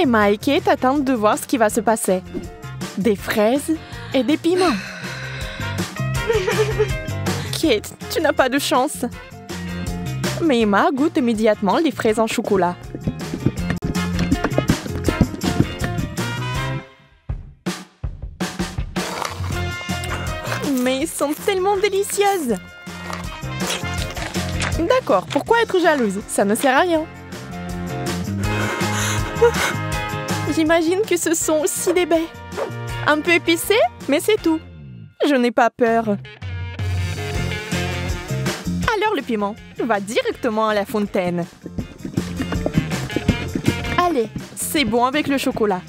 Emma et Kate attendent de voir ce qui va se passer. Des fraises et des piments. Kate, tu n'as pas de chance. Mais Emma goûte immédiatement les fraises en chocolat. Mais elles sont tellement délicieuses. D'accord, pourquoi être jalouse? Ça ne sert à rien. J'imagine que ce sont aussi des baies. Un peu épicé, mais c'est tout. Je n'ai pas peur. Alors le piment va directement à la fontaine. Allez, c'est bon avec le chocolat.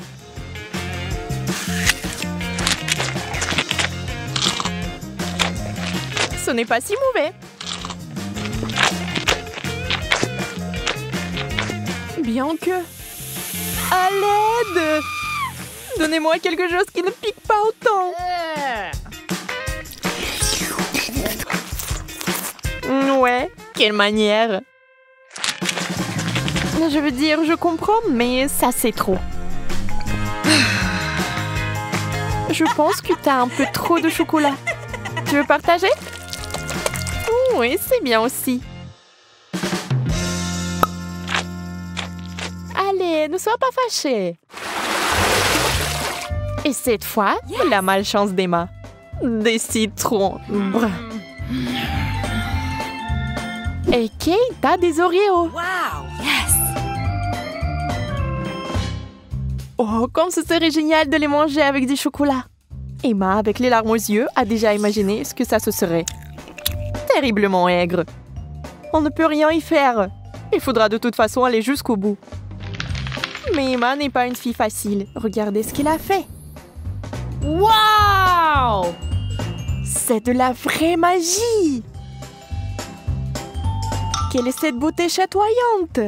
Ce n'est pas si mauvais. Bien que... À l'aide! Donnez-moi quelque chose qui ne pique pas autant. Ouais, quelle manière. Je veux dire, je comprends, mais ça c'est trop. Je pense que t'as un peu trop de chocolat. Tu veux partager? Oui, c'est bien aussi. Allez, ne sois pas fâchée. Et cette fois, la malchance d'Emma. Des citrons. Brr. Et Kate a des Oreos. Wow! Yes! Oh, comme ce serait génial de les manger avec du chocolat. Emma, avec les larmes aux yeux, a déjà imaginé ce que ça se serait. Terriblement aigre. On ne peut rien y faire. Il faudra de toute façon aller jusqu'au bout. Mais Emma n'est pas une fille facile. Regardez ce qu'il a fait. Wow! C'est de la vraie magie! Quelle est cette beauté chatoyante?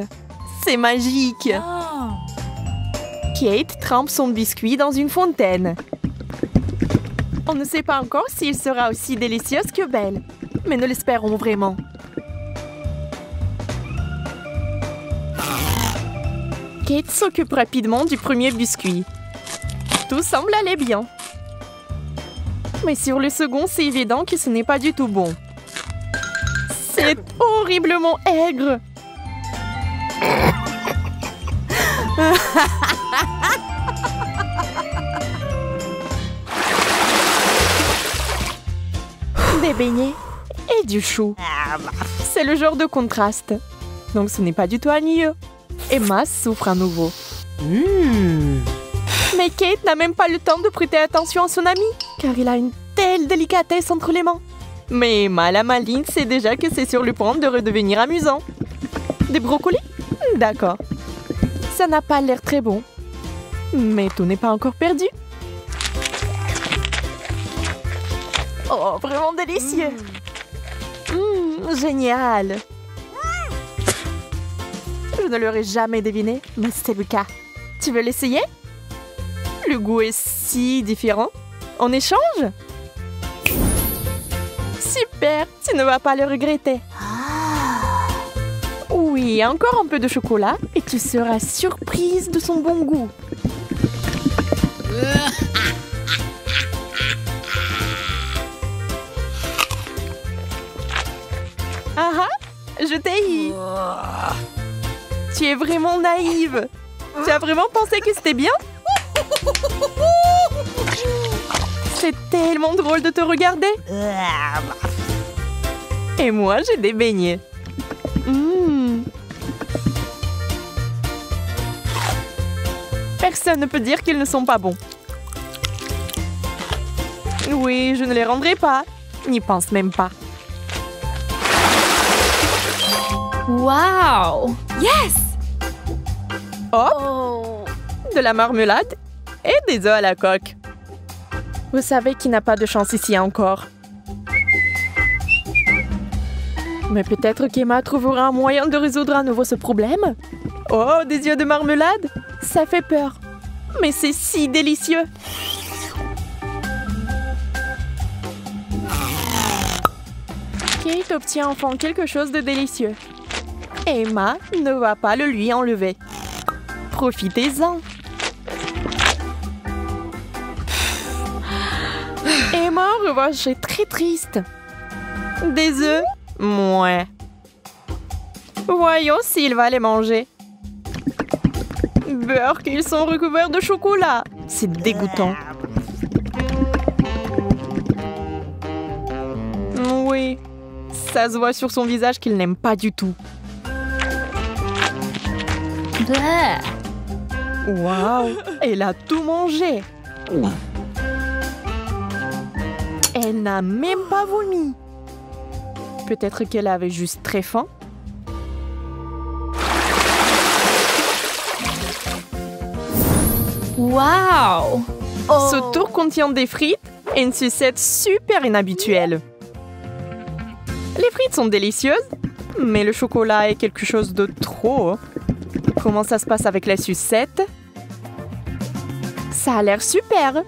C'est magique! Oh. Kate trempe son biscuit dans une fontaine. On ne sait pas encore s'il sera aussi délicieux que belle, mais nous l'espérons vraiment. Kate s'occupe rapidement du premier biscuit. Tout semble aller bien. Mais sur le second, c'est évident que ce n'est pas du tout bon. C'est horriblement aigre. Des beignets et du chou. C'est le genre de contraste. Donc ce n'est pas du tout ennuyeux. Emma souffre à nouveau. Mais Kate n'a même pas le temps de prêter attention à son ami, car il a une telle délicatesse entre les mains. Mais Emma, la maline, sait déjà que c'est sur le point de redevenir amusant. Des brocolis? D'accord. Ça n'a pas l'air très bon. Mais tout n'est pas encore perdu. Oh, vraiment délicieux. Génial. Je ne l'aurais jamais deviné, mais c'est le cas. Tu veux l'essayer? Le goût est si différent. On échange? Super, tu ne vas pas le regretter. Oui, encore un peu de chocolat et tu seras surprise de son bon goût. Ah ah, je t'ai eu. Tu es vraiment naïve. Tu as vraiment pensé que c'était bien? C'est tellement drôle de te regarder. Et moi, j'ai des beignets. Personne ne peut dire qu'ils ne sont pas bons. Oui, je ne les rendrai pas. N'y pense même pas. Wow! Yes! Hop! Oh. De la marmelade et des œufs à la coque. Vous savez qu'il n'a pas de chance ici encore. Mais peut-être qu'Emma trouvera un moyen de résoudre à nouveau ce problème. Oh, des yeux de marmelade? Ça fait peur. Mais c'est si délicieux. Kate obtient enfin quelque chose de délicieux. Emma ne va pas le lui enlever. Profitez-en. Emma, en revanche, est très triste. Des œufs? Mouais. Voyons s'il va les manger. Beurre qu'ils sont recouverts de chocolat. C'est dégoûtant. Oui, ça se voit sur son visage qu'il n'aime pas du tout. Waouh, elle a tout mangé. Elle n'a même pas vomi. Peut-être qu'elle avait juste très faim. Wow! Ce tour contient des frites et une sucette super inhabituelle. Les frites sont délicieuses, mais le chocolat est quelque chose de trop. Comment ça se passe avec la sucette? Ça a l'air super.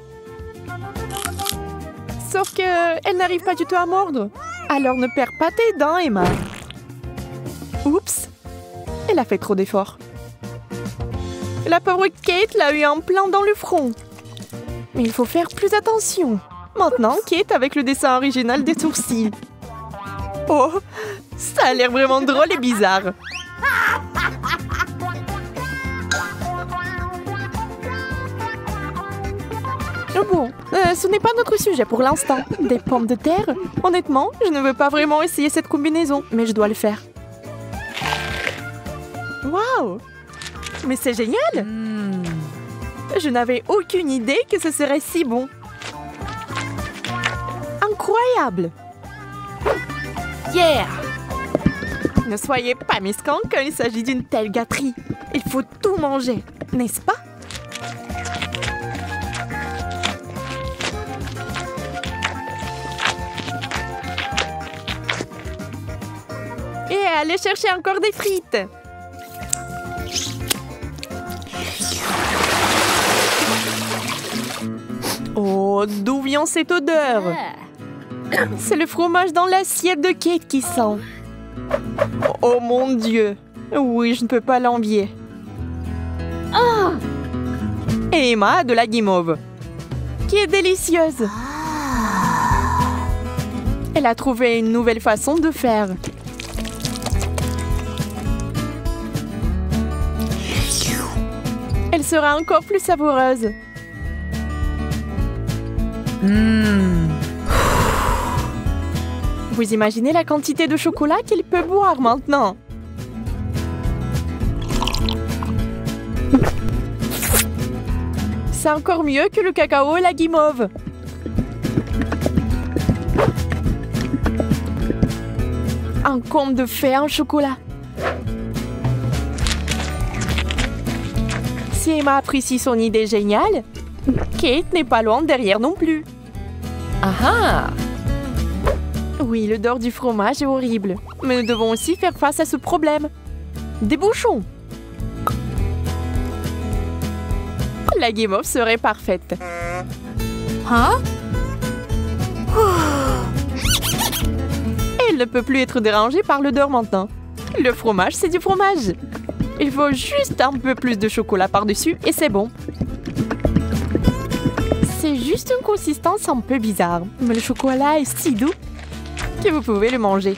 Sauf qu'elle n'arrive pas du tout à mordre. Alors ne perds pas tes dents, Emma. Oups, elle a fait trop d'efforts. La pauvre Kate l'a eu en plein dans le front. Mais il faut faire plus attention. Maintenant, Kate avec le dessin original des sourcils. Oh, ça a l'air vraiment drôle et bizarre. Bon, ce n'est pas notre sujet pour l'instant. Des pommes de terre? Honnêtement, je ne veux pas vraiment essayer cette combinaison, mais je dois le faire. Waouh! Mais c'est génial! Je n'avais aucune idée que ce serait si bon. Incroyable! Yeah! Ne soyez pas mesquins quand il s'agit d'une telle gâterie. Il faut tout manger, n'est-ce pas? Et allez chercher encore des frites. Oh, d'où vient cette odeur? C'est le fromage dans l'assiette de Kate qui sent. Oh mon Dieu! Oui, je ne peux pas l'envier. Et Emma a de la guimauve, qui est délicieuse. Elle a trouvé une nouvelle façon de faire. Elle sera encore plus savoureuse. Vous imaginez la quantité de chocolat qu'il peut boire maintenant? C'est encore mieux que le cacao et la guimauve. Un conte de fées en chocolat. Si Emma apprécie son idée géniale, Kate n'est pas loin derrière non plus. Ah ah! Oui, l'odeur du fromage est horrible. Mais nous devons aussi faire face à ce problème. Des bouchons. La guimauve serait parfaite. Hein? Elle ne peut plus être dérangée par l'odeur maintenant. Le fromage, c'est du fromage. Il faut juste un peu plus de chocolat par-dessus et c'est bon. C'est juste une consistance un peu bizarre. Mais le chocolat est si doux que vous pouvez le manger.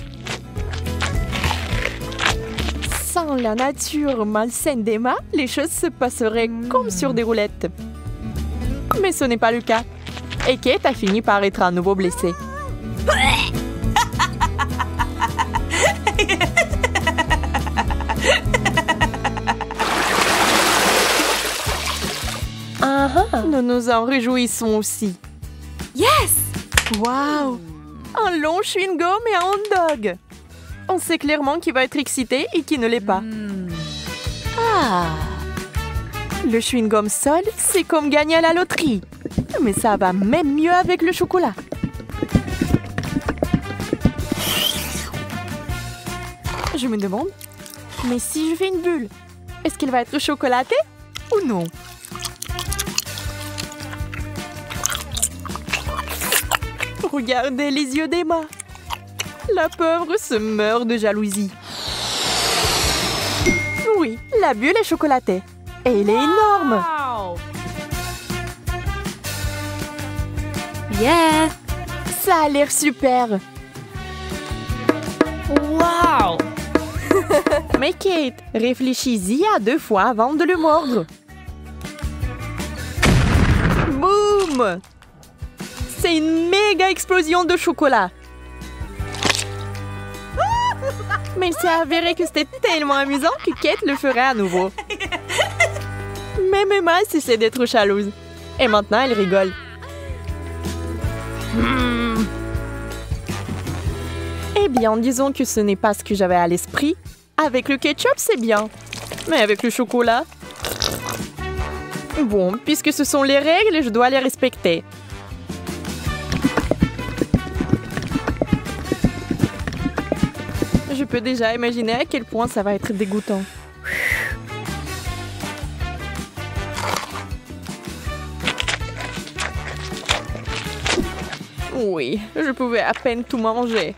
Sans la nature malsaine d'Emma, les choses se passeraient comme sur des roulettes. Mais ce n'est pas le cas. Et Kate a fini par être à nouveau blessée. Nous nous en réjouissons aussi. Yes! Waouh! Un long chewing-gum et un hot dog. On sait clairement qui va être excité et qui ne l'est pas. Le chewing-gum seul, c'est comme gagner à la loterie. Mais ça va même mieux avec le chocolat. Je me demande, mais si je fais une bulle, est-ce qu'elle va être chocolatée ou non? Regardez les yeux d'Emma. La pauvre se meurt de jalousie. Oui, la bulle est chocolatée. Et il est énorme! Wow. Yeah. Ça a l'air super! Wow. Mais Kate, réfléchis-y à 2 fois avant de le mordre. Boum! C'est une méga explosion de chocolat. Mais il s'est avéré que c'était tellement amusant que Kate le ferait à nouveau. Même Emma cessait d'être jalouse. Et maintenant, elle rigole. Eh bien, disons que ce n'est pas ce que j'avais à l'esprit. Avec le ketchup, c'est bien. Mais avec le chocolat... Bon, puisque ce sont les règles, je dois les respecter. Je peux déjà imaginer à quel point ça va être dégoûtant. Oui, je pouvais à peine tout manger.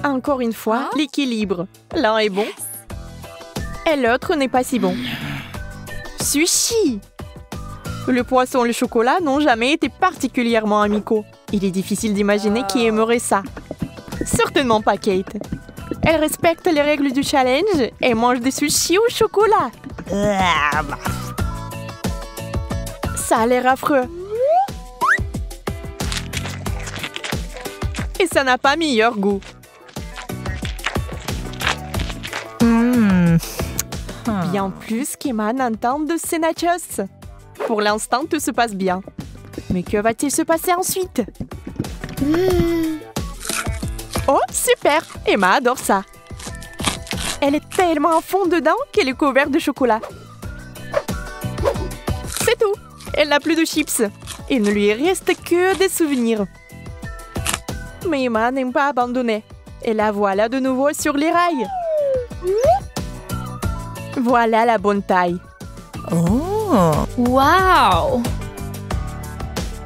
Encore une fois, l'équilibre. L'un est bon et l'autre n'est pas si bon. Sushi! Le poisson et le chocolat n'ont jamais été particulièrement amicaux. Il est difficile d'imaginer qui aimerait ça. Certainement pas Kate. Elle respecte les règles du challenge et mange des sushis au chocolat. Ça a l'air affreux. Et ça n'a pas meilleur goût. Bien plus qu'Emma n'entend de ces nachos. Pour l'instant, tout se passe bien. Mais que va-t-il se passer ensuite? Oh, super! Emma adore ça. Elle est tellement à fond dedans qu'elle est couverte de chocolat. C'est tout. Elle n'a plus de chips. Il ne lui reste que des souvenirs. Mais Emma n'aime pas abandonner. Et la voilà de nouveau sur les rails. Voilà la bonne taille. Oh. Wow.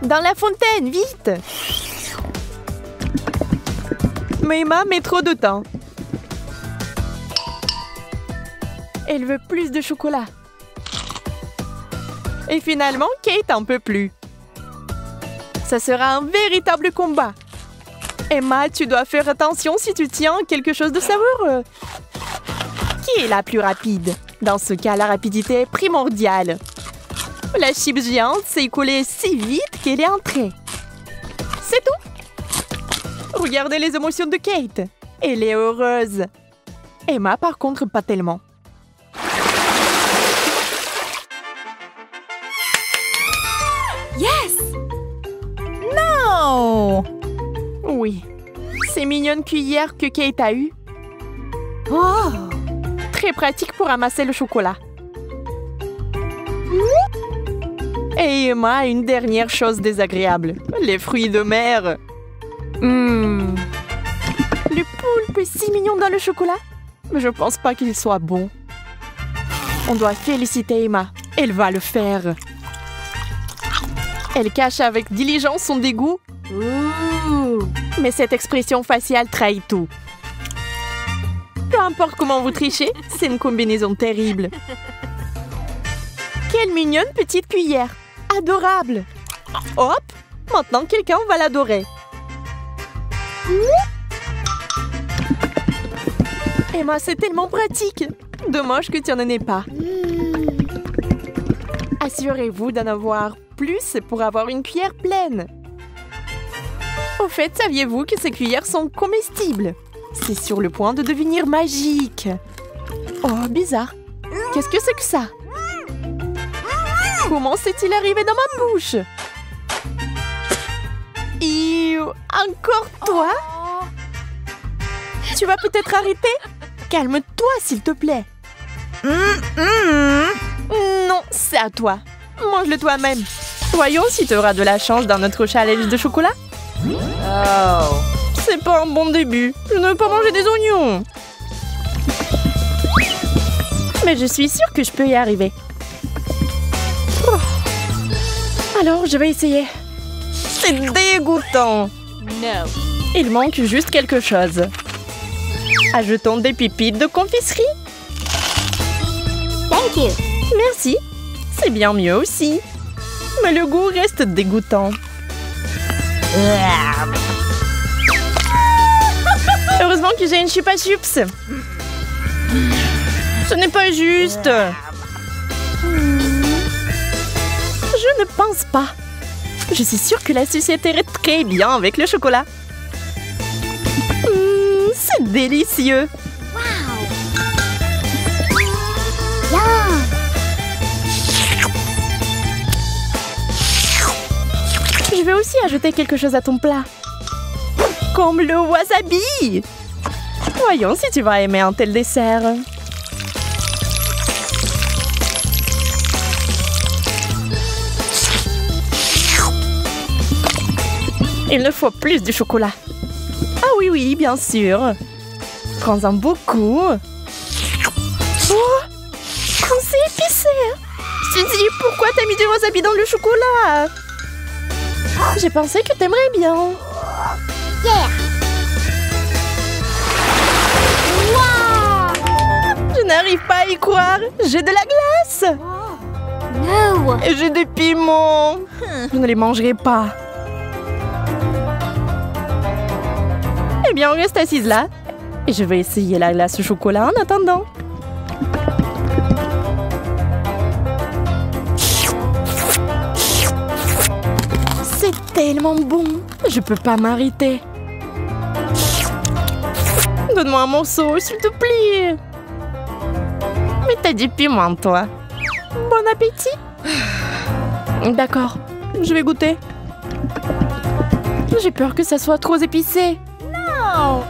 Dans la fontaine, vite! Mais Emma met trop de temps. Elle veut plus de chocolat. Et finalement, Kate en peut plus. Ça sera un véritable combat. Emma, tu dois faire attention si tu tiens quelque chose de savoureux. Qui est la plus rapide? Dans ce cas, la rapidité est primordiale. La chips géante s'est écoulée si vite qu'elle est entrée. C'est tout. Regardez les émotions de Kate. Elle est heureuse. Emma, par contre, pas tellement. Yes. Non! Oui. Ces mignonnes cuillères que Kate a eues. Oh! Très pratique pour amasser le chocolat. Et Emma a une dernière chose désagréable. Les fruits de mer. Le poulpe est si mignon dans le chocolat. Mais je pense pas qu'il soit bon. On doit féliciter Emma. Elle va le faire. Elle cache avec diligence son dégoût. Mais cette expression faciale trahit tout. Peu importe comment vous trichez, c'est une combinaison terrible. Quelle mignonne petite cuillère. Adorable. Hop, maintenant quelqu'un va l'adorer. Emma, c'est tellement pratique. Dommage que tu n'en aies pas. Assurez-vous d'en avoir plus pour avoir une cuillère pleine. Au fait, saviez-vous que ces cuillères sont comestibles? C'est sur le point de devenir magique. Oh, bizarre. Qu'est-ce que c'est que ça? Comment c'est-il arrivé dans ma bouche? Encore toi? Tu vas peut-être arrêter? Calme-toi, s'il te plaît. Non, c'est à toi. Mange-le toi-même. Voyons si tu auras de la chance dans notre challenge de chocolat. Oh. C'est pas un bon début. Je ne veux pas manger des oignons. Mais je suis sûre que je peux y arriver. Oh. Alors, je vais essayer. C'est dégoûtant. No. Il manque juste quelque chose. Ajoutons des pépites de confiserie. Thank you. Merci. C'est bien mieux aussi. Mais le goût reste dégoûtant. Heureusement que j'ai une chupa chups. Ce n'est pas juste. Je ne pense pas. Je suis sûre que la sucette irait très bien avec le chocolat. C'est délicieux. Yum. Je vais aussi ajouter quelque chose à ton plat. Comme le wasabi. Voyons si tu vas aimer un tel dessert. Il ne faut plus de chocolat. Ah oui, oui, bien sûr. Prends-en beaucoup. Oh, c'est épicé. Suzy, pourquoi t'as mis du wasabi dans le chocolat? J'ai pensé que t'aimerais bien. Yeah. Wow. Je n'arrive pas à y croire. J'ai de la glace. No. Et j'ai des piments. Je ne les mangerai pas. Eh bien, on reste assise là. Et je vais essayer la glace au chocolat en attendant. C'est tellement bon. Je peux pas m'arrêter. Donne-moi un morceau, s'il te plaît. Mais t'as du piment, toi. Bon appétit. D'accord, je vais goûter. J'ai peur que ça soit trop épicé. No.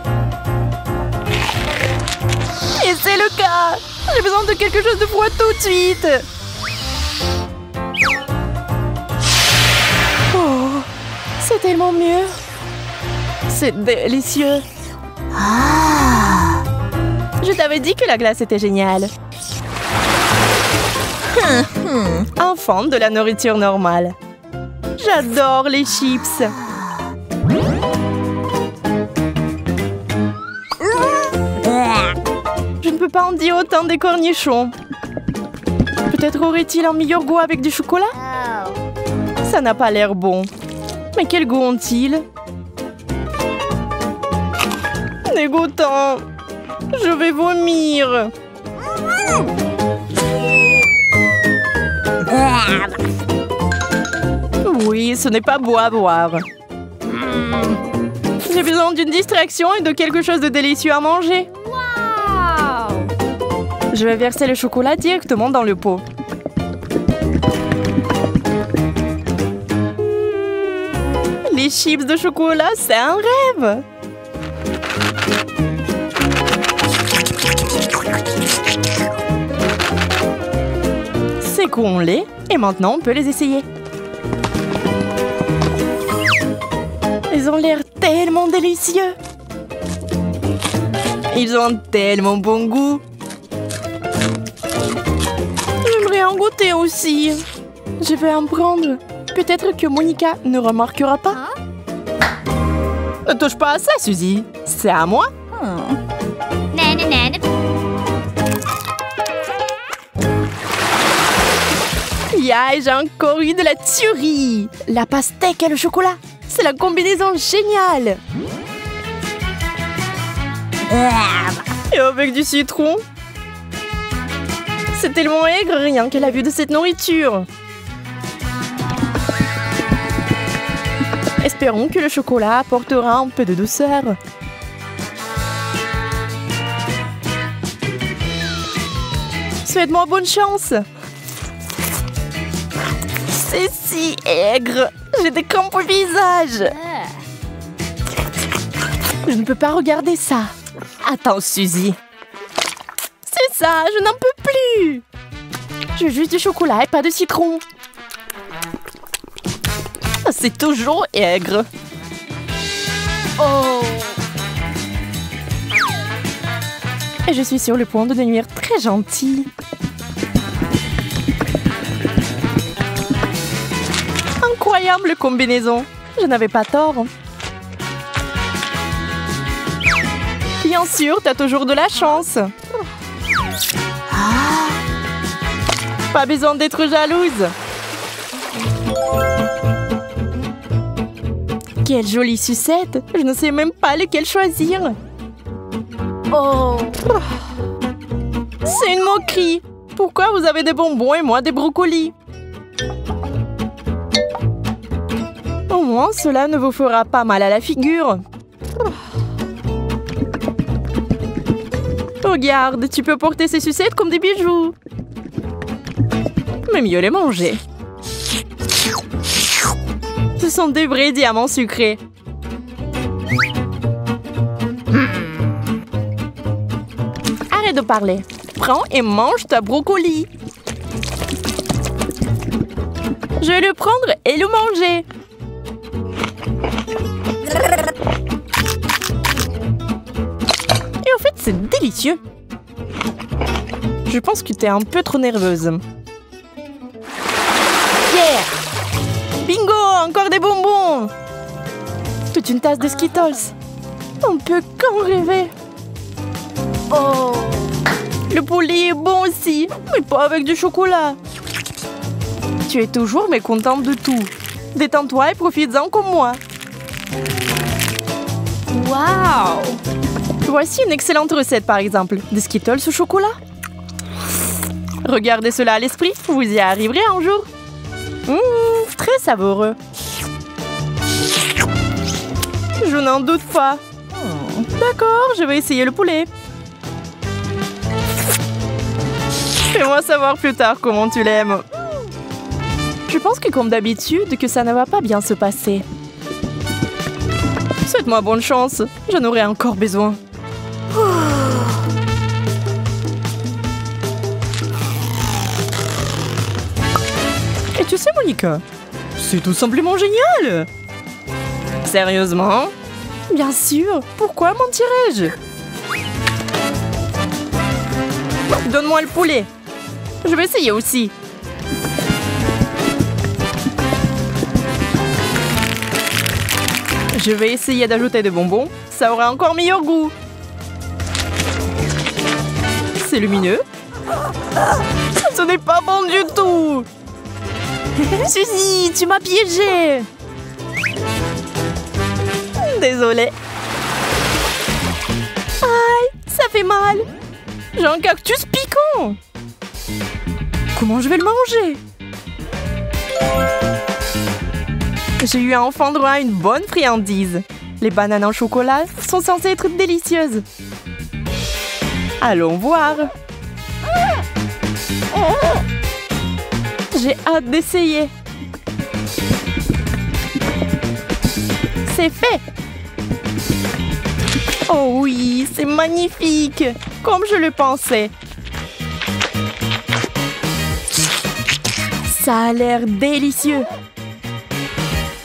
Et c'est le cas. J'ai besoin de quelque chose de froid tout de suite. Oh, c'est tellement mieux. C'est délicieux. Je t'avais dit que la glace était géniale. Enfant de la nourriture normale. J'adore les chips. Je ne peux pas en dire autant des cornichons. Peut-être aurait-il un meilleur goût avec du chocolat? Oh. Ça n'a pas l'air bon. Mais quel goût ont-ils? Dégoûtant. Je vais vomir. Oui, ce n'est pas beau à boire. J'ai besoin d'une distraction et de quelque chose de délicieux à manger. Wow. Je vais verser le chocolat directement dans le pot. Les chips de chocolat, c'est un rêve. Secouons-les et maintenant on peut les essayer. Ils ont l'air tellement délicieux. Ils ont tellement bon goût. J'aimerais en goûter aussi. Je vais en prendre. Peut-être que Monica ne remarquera pas. Ne touche pas à ça, Suzy. C'est à moi. Nana, nana. Yeah, j'ai encore eu de la tuerie. La pastèque et le chocolat. C'est la combinaison géniale. Et avec du citron. C'est tellement aigre rien qu'à la vue de cette nourriture. Espérons que le chocolat apportera un peu de douceur. Souhaite-moi bonne chance. C'est si aigre. J'ai des crampes au visage. Je ne peux pas regarder ça. Attends, Suzy. C'est ça, je n'en peux plus. Je veux juste du chocolat et pas de citron. C'est toujours aigre. Oh. Et je suis sur le point de devenir très gentille. Incroyable combinaison. Je n'avais pas tort. Bien sûr, t'as toujours de la chance. Pas besoin d'être jalouse. Quelle jolie sucette. Je ne sais même pas lequel choisir. Oh. C'est une moquerie. Pourquoi vous avez des bonbons et moi des brocolis? Au moins, cela ne vous fera pas mal à la figure. Regarde, tu peux porter ces sucettes comme des bijoux. Mais mieux les manger. Ce sont des vrais diamants sucrés. Arrête de parler. Prends et mange ta brocoli. Je vais le prendre et le manger. Et en fait, c'est délicieux. Je pense que tu es un peu trop nerveuse. Yeah! Bingo! Encore des bonbons! Toute une tasse de Skittles. On peut qu'en rêver. Oh. Le poulet est bon aussi, mais pas avec du chocolat. Tu es toujours mécontente de tout. Détends-toi et profites-en comme moi. Wow! Voici une excellente recette, par exemple. Des Skittles au chocolat. Regardez cela à l'esprit, vous y arriverez un jour. Très savoureux. Je n'en doute pas. D'accord, je vais essayer le poulet. Fais-moi savoir plus tard comment tu l'aimes. Je pense que comme d'habitude, que ça ne va pas bien se passer. Souhaite-moi bonne chance, j'en aurai encore besoin. Et tu sais, Monica, c'est tout simplement génial. Sérieusement? Bien sûr, pourquoi mentirais-je? Donne-moi le poulet. Je vais essayer aussi. Je vais essayer d'ajouter des bonbons. Ça aura encore meilleur goût. C'est lumineux. Ce n'est pas bon du tout. Suzy, tu m'as piégée. Désolée. Aïe, ça fait mal. J'ai un cactus piquant. Comment je vais le manger? J'ai eu enfin droit à une bonne friandise. Les bananes en chocolat sont censées être délicieuses. Allons voir. J'ai hâte d'essayer. C'est fait. Oh oui, c'est magnifique. Comme je le pensais. Ça a l'air délicieux.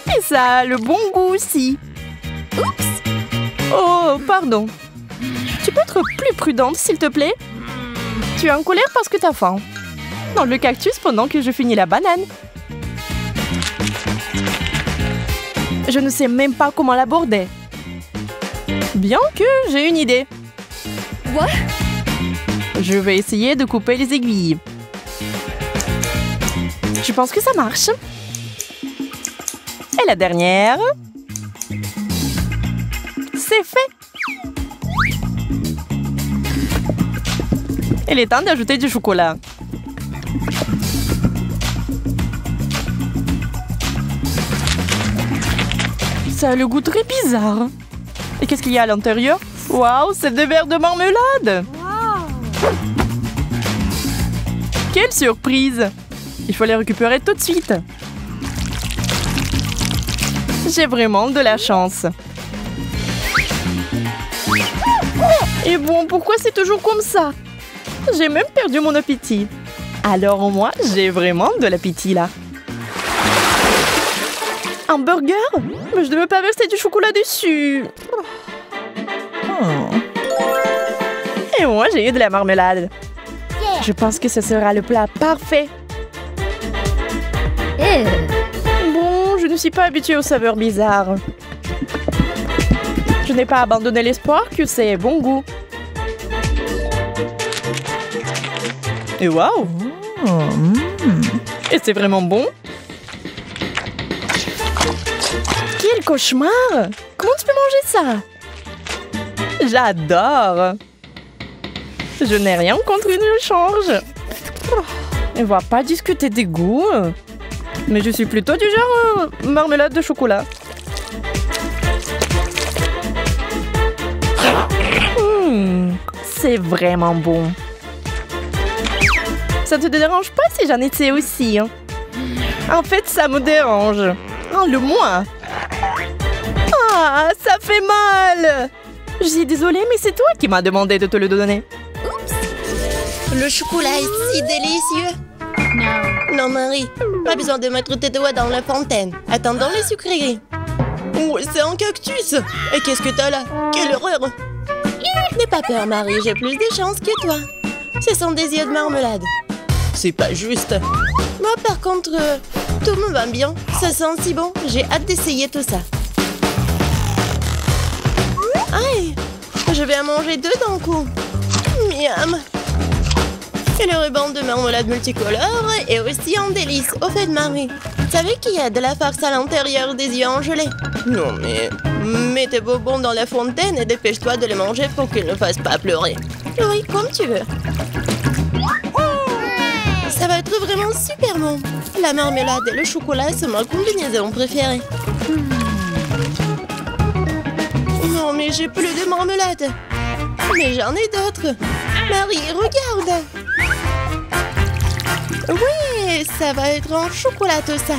Et ça a le bon goût aussi. Oups. Oh, pardon. Tu peux être plus prudente, s'il te plaît? Tu es en colère parce que t'as faim. Dans le cactus pendant que je finis la banane. Je ne sais même pas comment l'aborder. Bien que j'ai une idée. What? Je vais essayer de couper les aiguilles. Je pense que ça marche. Et la dernière. C'est fait. Il est temps d'ajouter du chocolat. Ça a le goût très bizarre. Et qu'est-ce qu'il y a à l'intérieur? Waouh, c'est des verres de marmelade! Wow. Quelle surprise! Il faut les récupérer tout de suite. J'ai vraiment de la chance. Et bon, pourquoi c'est toujours comme ça? J'ai même perdu mon appétit. Alors au moins, j'ai vraiment de l'appétit là. Un burger? Mais je ne veux pas verser du chocolat dessus. Et moi, j'ai eu de la marmelade. Yeah. Je pense que ce sera le plat parfait. Bon, je ne suis pas habituée aux saveurs bizarres. Je n'ai pas abandonné l'espoir que c'est bon goût. Et waouh! Et c'est vraiment bon? Quel cauchemar! Comment tu peux manger ça? J'adore! Je n'ai rien contre une change. On va pas discuter des goûts. Mais je suis plutôt du genre marmelade de chocolat. C'est vraiment bon. Ça te dérange pas si j'en essaie aussi? Hein? En fait, ça me dérange. Enlève-moi. Ah, ça fait mal. Je suis désolée, mais c'est toi qui m'as demandé de te le donner. Le chocolat est si délicieux. Non, Marie, pas besoin de mettre tes doigts dans la fontaine. Attends dans les sucreries. Oh, c'est un cactus. Et qu'est-ce que t'as là? Quelle horreur. N'aie pas peur, Marie, j'ai plus de chance que toi. Ce sont des yeux de marmelade. C'est pas juste. Moi, par contre, tout me va bien. Ça sent si bon. J'ai hâte d'essayer tout ça. Aïe, je vais en manger deux d'un coup. Miam. Et le ruban de marmelade multicolore est aussi un délice. Au fait, Marie, tu savais qu'il y a de la farce à l'intérieur des yeux en gelée? Non, mais mets tes bonbons dans la fontaine et dépêche-toi de les manger pour qu'ils ne fassent pas pleurer. Oui, comme tu veux. Ça va être vraiment super bon. La marmelade et le chocolat sont ma combinaison préférée. Non, mais j'ai plus de marmelade. Mais j'en ai d'autres. Marie, regarde. Oui, ça va être en chocolat tout ça.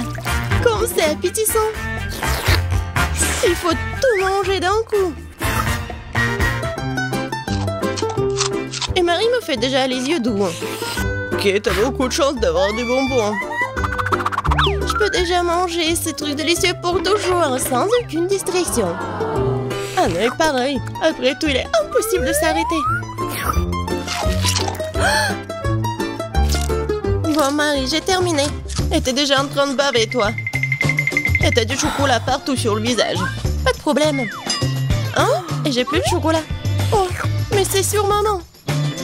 Comme c'est appétissant. Il faut tout manger d'un coup. Et Marie me fait déjà les yeux doux. Ok, t'as beaucoup de chance d'avoir des bonbons. Je peux déjà manger ces trucs délicieux pour toujours, sans aucune distraction. Un œil pareil. Après tout, il est impossible de s'arrêter. Bon, Marie, j'ai terminé. Et t'es déjà en train de baver, toi. Et t'as du chocolat partout sur le visage. Pas de problème. Hein? Et j'ai plus de chocolat. Oh, mais c'est sur maman.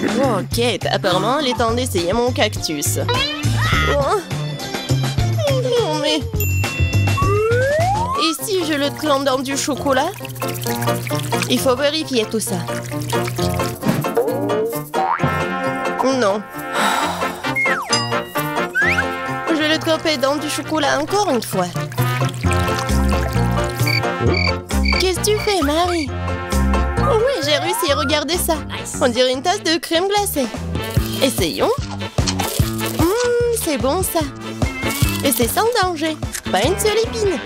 Ok, t'as apparemment le temps d'essayer mon cactus. Oh. Non, mais... Et si je le trempe dans du chocolat? Il faut vérifier tout ça. Non. Je vais le tremper dans du chocolat encore une fois. Qu'est-ce que tu fais, Marie? Oh oui, j'ai réussi, regardez ça. On dirait une tasse de crème glacée. Essayons. C'est bon ça. Et c'est sans danger. Pas une seule épine.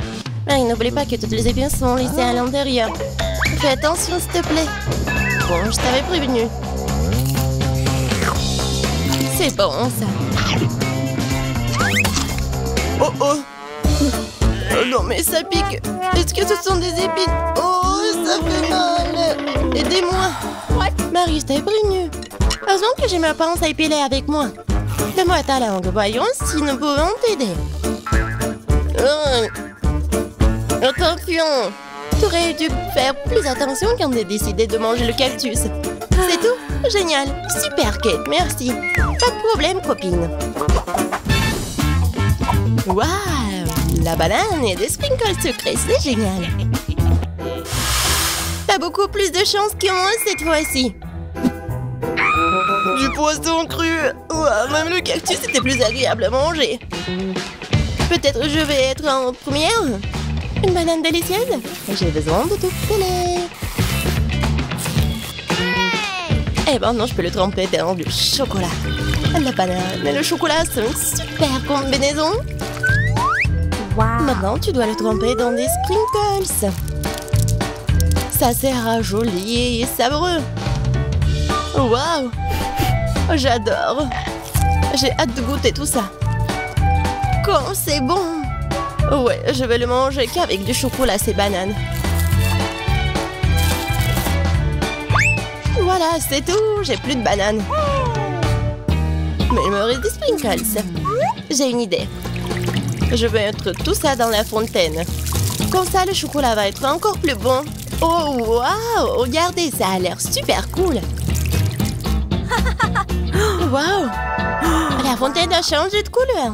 Marie, n'oublie pas que toutes les épines sont laissées à l'intérieur. Fais attention, s'il te plaît. Bon, je t'avais prévenu. C'est bon, ça. Oh, oh. Oh non, mais ça pique. Est-ce que ce sont des épines? Oh, ça fait mal. Aidez-moi. Marie, je t'avais prévenu. Heureusement que j'ai ma pince à épiler avec moi. Donne-moi ta langue. Voyons si nous pouvons t'aider. Attention. Tu aurais dû faire plus attention quand j'ai décidé de manger le cactus. C'est tout? Génial. Super, Kate. Merci. Pas de problème, copine. Waouh! La banane et des sprinkles sucrés, c'est génial. T'as beaucoup plus de chance que moi cette fois-ci. Du poisson cru. Ouah, même le cactus était plus agréable à manger. Peut-être je vais être en première. Une banane délicieuse. J'ai besoin de tout filer. Eh ben non, je peux le tremper dans du chocolat. La banane et le chocolat sont une super combinaison. Wow. Maintenant, tu dois le tremper dans des sprinkles. Ça sera joli et savoureux. Waouh! J'adore. J'ai hâte de goûter tout ça. Comme c'est bon! Ouais, je vais le manger qu'avec du chocolat, ces bananes. Voilà, c'est tout. J'ai plus de bananes. Mais il me reste des sprinkles. J'ai une idée. Je vais mettre tout ça dans la fontaine. Comme ça, le chocolat va être encore plus bon. Oh, waouh! Regardez, ça a l'air super cool! Waouh! La fontaine a changé de couleur!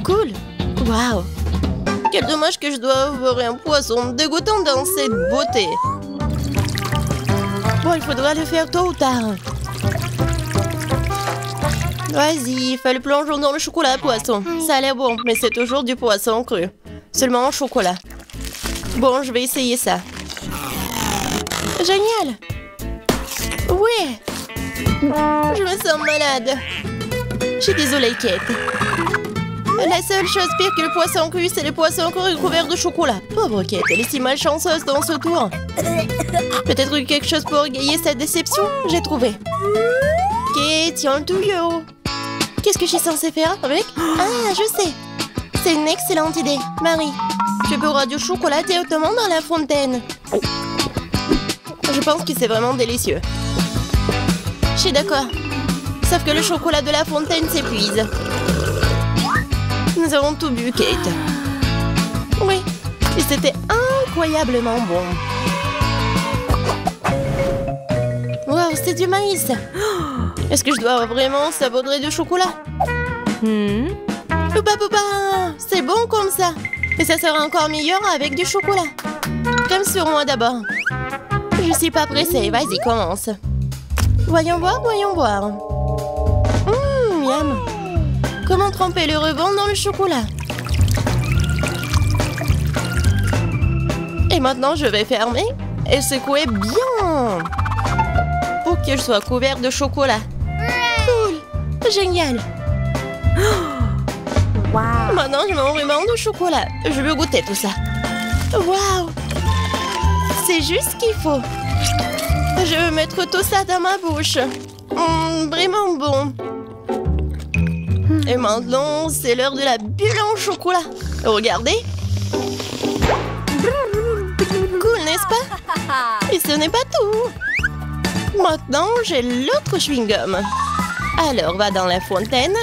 Cool! Waouh! Quel dommage que je dois avoir un poisson dégoûtant dans cette beauté! Bon, il faudra le faire tôt ou tard. Vas-y, fais le plongeon dans le chocolat, poisson. Ça a l'air bon, mais c'est toujours du poisson cru. Seulement en chocolat. Bon, je vais essayer ça. Génial! Ouais! Je me sens malade. Je suis désolée, Kate. La seule chose pire que le poisson cru, c'est le poisson cru couvert de chocolat. Pauvre Kate, elle est si malchanceuse dans ce tour. Peut-être quelque chose pour égayer cette déception? J'ai trouvé. Kate, tiens le tuyau. Qu'est-ce que je suis censée faire avec? Ah, je sais. C'est une excellente idée. Marie, tu peux du chocolat directement dans la fontaine. Je pense que c'est vraiment délicieux. Je suis d'accord. Sauf que le chocolat de la fontaine s'épuise. Nous avons tout bu, Kate. Oui, et c'était incroyablement bon. Wow, c'est du maïs. Est-ce que je dois vraiment saupoudrer du chocolat? Poupa poupa, c'est bon comme ça. Mais ça sera encore meilleur avec du chocolat. Comme sur moi d'abord. Je suis pas pressée, vas-y, commence. Voyons voir, voyons voir. Miam. Comment tremper le ruban dans le chocolat? Et maintenant, je vais fermer et secouer bien pour que je sois couvert de chocolat. Cool! Génial! Wow. Maintenant, je mets mon ruban de chocolat. Je veux goûter tout ça. Waouh! C'est juste ce qu'il faut. Je veux mettre tout ça dans ma bouche. Vraiment bon. Et maintenant, c'est l'heure de la bulle en chocolat. Regardez. Cool, n'est-ce pas? Et ce n'est pas tout. Maintenant, j'ai l'autre chewing-gum. Alors, va dans la fontaine.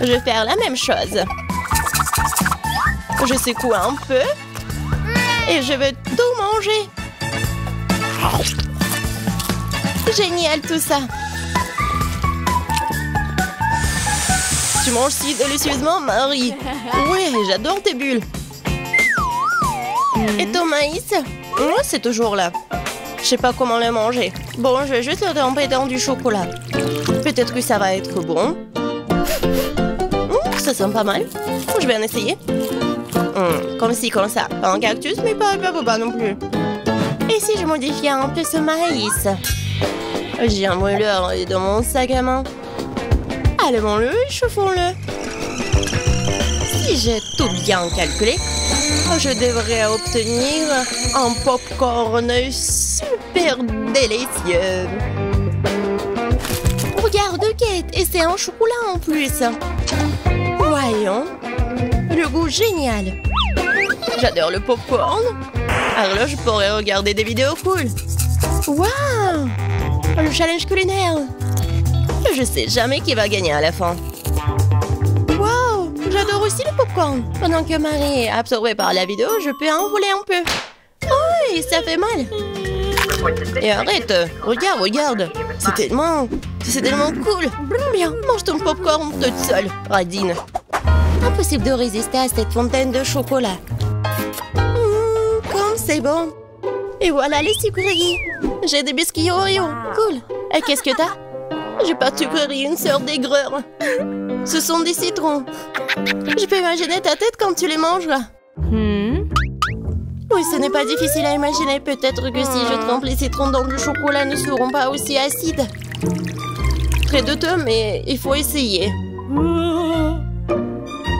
Je vais faire la même chose. Je secoue un peu. Et je vais tout manger. Génial tout ça. Tu manges si délicieusement, Marie. Ouais, j'adore tes bulles. Et ton maïs? Moi, c'est toujours là. Je sais pas comment le manger. Bon, je vais juste le tremper dans du chocolat. Peut-être que ça va être bon. Ça sent pas mal. Je vais en essayer. Comme ci, comme ça. Pas un cactus, mais pas non plus. Et si je modifiais un peu ce maïs? J'ai un mouleur dans mon sac à main. Allumons-le et chauffons-le. Si j'ai tout bien calculé, je devrais obtenir un popcorn super délicieux. Regarde, Kate, et c'est un chocolat en plus. Voyons, le goût génial. J'adore le popcorn. Alors là, je pourrais regarder des vidéos cool. Waouh! Le challenge culinaire. Je sais jamais qui va gagner à la fin. Waouh! J'adore aussi le popcorn. Pendant que Marie est absorbée par la vidéo, je peux en voler un peu. Oh, ça fait mal. Et arrête. Regarde. C'est tellement cool. Bien, mange ton popcorn toute seule, radine. Impossible de résister à cette fontaine de chocolat. Comme c'est bon. Et voilà les sucreries. J'ai des biscuits Oreo. Cool. Et qu'est-ce que t'as? J'ai pas de sucrerie, une sœur d'aigreur. Ce sont des citrons. Je peux imaginer ta tête quand tu les mangeras. Oui, ce n'est pas difficile à imaginer. Peut-être que si je trempe les citrons dans du chocolat, ne seront pas aussi acides. Très douteux, mais il faut essayer.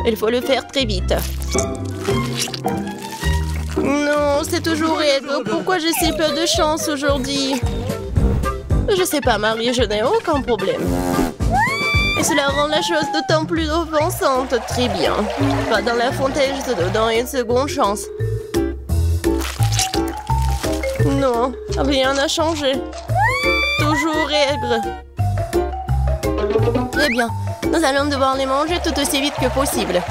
Il faut le faire très vite. Non, c'est toujours Edgar. Pourquoi j'ai si peu de chance aujourd'hui? Je sais pas, Marie, je n'ai aucun problème. Et cela rend la chose d'autant plus offensante. Très bien. Pas dans la fontaine, je te donne une seconde chance. Non, rien n'a changé. Toujours aigre. Très bien. Nous allons devoir les manger tout aussi vite que possible.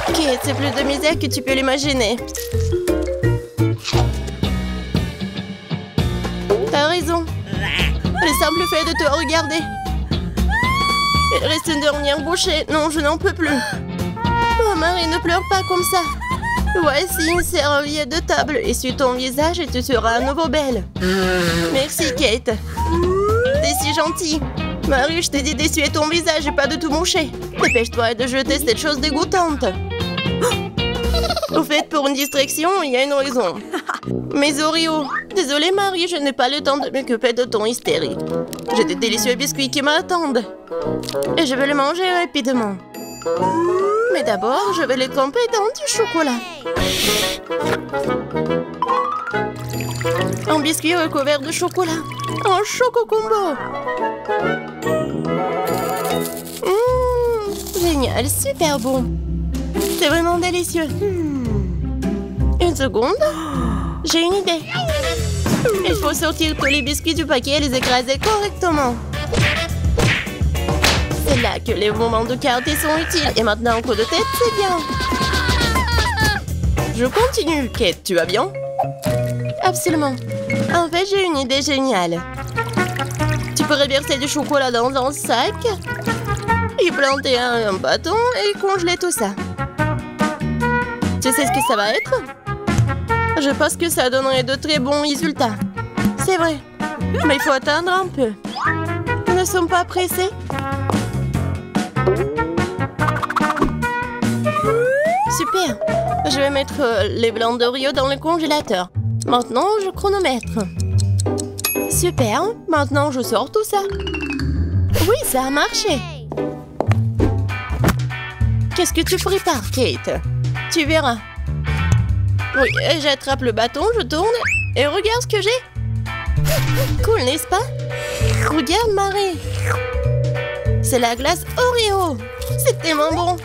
Kate, c'est plus de misère que tu peux l'imaginer. T'as raison. Le simple fait de te regarder. Il reste une dernière bouchée. Non, je n'en peux plus. Oh, Marie, ne pleure pas comme ça. Voici une serviette de table. Essuie ton visage et tu seras à nouveau belle. Merci, Kate. T'es si gentille. Marie, je t'ai dit d'essuyer ton visage et pas de tout moucher. Dépêche-toi de jeter cette chose dégoûtante. Au fait, pour une distraction, il y a une raison. Mes Oreos. Désolée, Marie, je n'ai pas le temps de m'occuper de ton hystérie. J'ai des délicieux biscuits qui m'attendent. Et je vais les manger rapidement. Mais d'abord, je vais les tremper dans du chocolat. Un biscuit recouvert de chocolat. Un choco combo. Génial, super bon. C'est vraiment délicieux. Une seconde. J'ai une idée. Il faut sortir tous les biscuits du paquet et les écraser correctement. C'est là que les moments de quartier sont utiles. Et maintenant, un coup de tête, c'est bien. Je continue. Kate, tu vas bien? Absolument. En fait, j'ai une idée géniale. Tu pourrais verser du chocolat dans un sac, y planter un bâton et congeler tout ça. Tu sais ce que ça va être? Je pense que ça donnerait de très bons résultats. C'est vrai. Mais il faut attendre un peu. Nous ne sommes pas pressés. Super. Je vais mettre les blancs d'Oreo dans le congélateur. Maintenant, je chronomètre. Super. Maintenant, je sors tout ça. Oui, ça a marché. Qu'est-ce que tu prépares, Kate? Tu verras. Oui, j'attrape le bâton, je tourne et regarde ce que j'ai. Cool, n'est-ce pas? Regarde, Marie. C'est la glace Oreo. C'est tellement bon.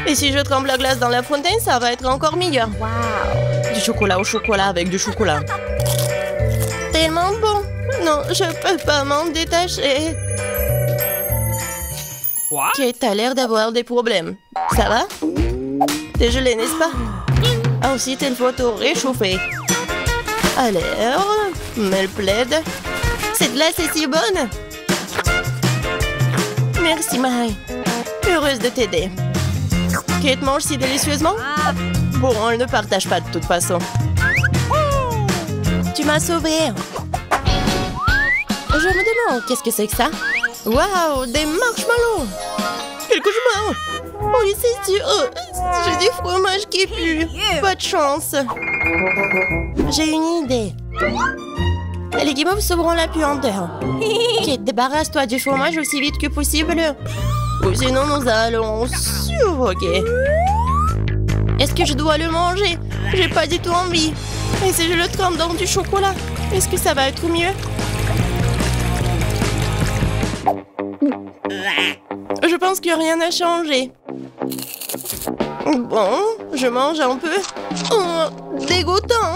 Et si je trempe la glace dans la fontaine, ça va être encore meilleur. Wow. Du chocolat au chocolat avec du chocolat. Tellement bon. Non, je peux pas m'en détacher. Kate a l'air d'avoir des problèmes. Ça va? T'es gelé, n'est-ce pas? Ensuite, il faut tout réchauffer. Alors, me le plaide. Cette glace est si bonne. Merci, Marie. Heureuse de t'aider. Kate mange si délicieusement? Bon, elle ne partage pas de toute façon. Tu m'as sauvée. Je me demande, qu'est-ce que c'est que ça? Waouh, des marshmallows! Quelque chose. Oui, c'est sûr. J'ai du fromage qui pue. Pas de chance. J'ai une idée. Les guimauves sauveront la puanteur. Kate, débarrasse-toi du fromage aussi vite que possible. Ou sinon, nous allons suffoquer. Est-ce que je dois le manger? J'ai pas du tout envie. Et si je le trempe dans du chocolat, est-ce que ça va être mieux? Je pense que rien n'a changé. Bon, je mange un peu. Oh, dégoûtant.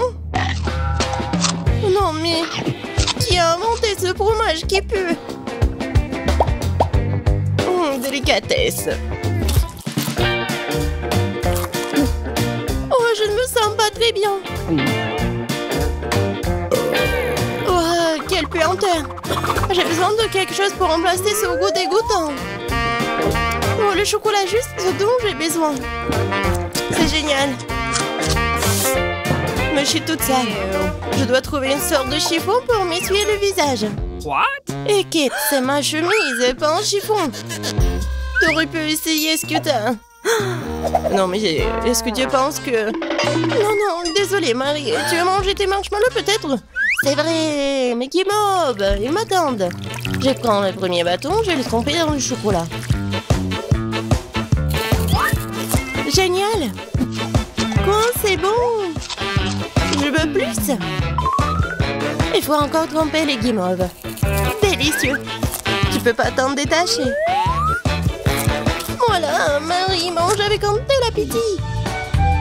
Non, mais qui a inventé ce fromage qui pue? Délicatesse. Oh, je ne me sens pas très bien. Oh, quelle puanteur. J'ai besoin de quelque chose pour remplacer ce goût dégoûtant. Oh, le chocolat juste ce dont j'ai besoin. C'est génial. Mais je suis toute sale. Je dois trouver une sorte de chiffon pour m'essuyer le visage. What? Et Kate, c'est ma chemise, pas un chiffon. T'aurais pu essayer ce que t'as. Non, mais est-ce que tu penses que... Non, désolée, Marie. Tu as mangé tes marshmallows, peut-être? C'est vrai, mais qui mob, ils m'attendent. Je prends le premier bâton, je vais le tremper dans le chocolat. Génial. Quoi, c'est bon. Je veux plus. Il faut encore tremper les guimauves. Délicieux. Tu peux pas t'en détacher. Voilà, Marie mange avec un tel appétit.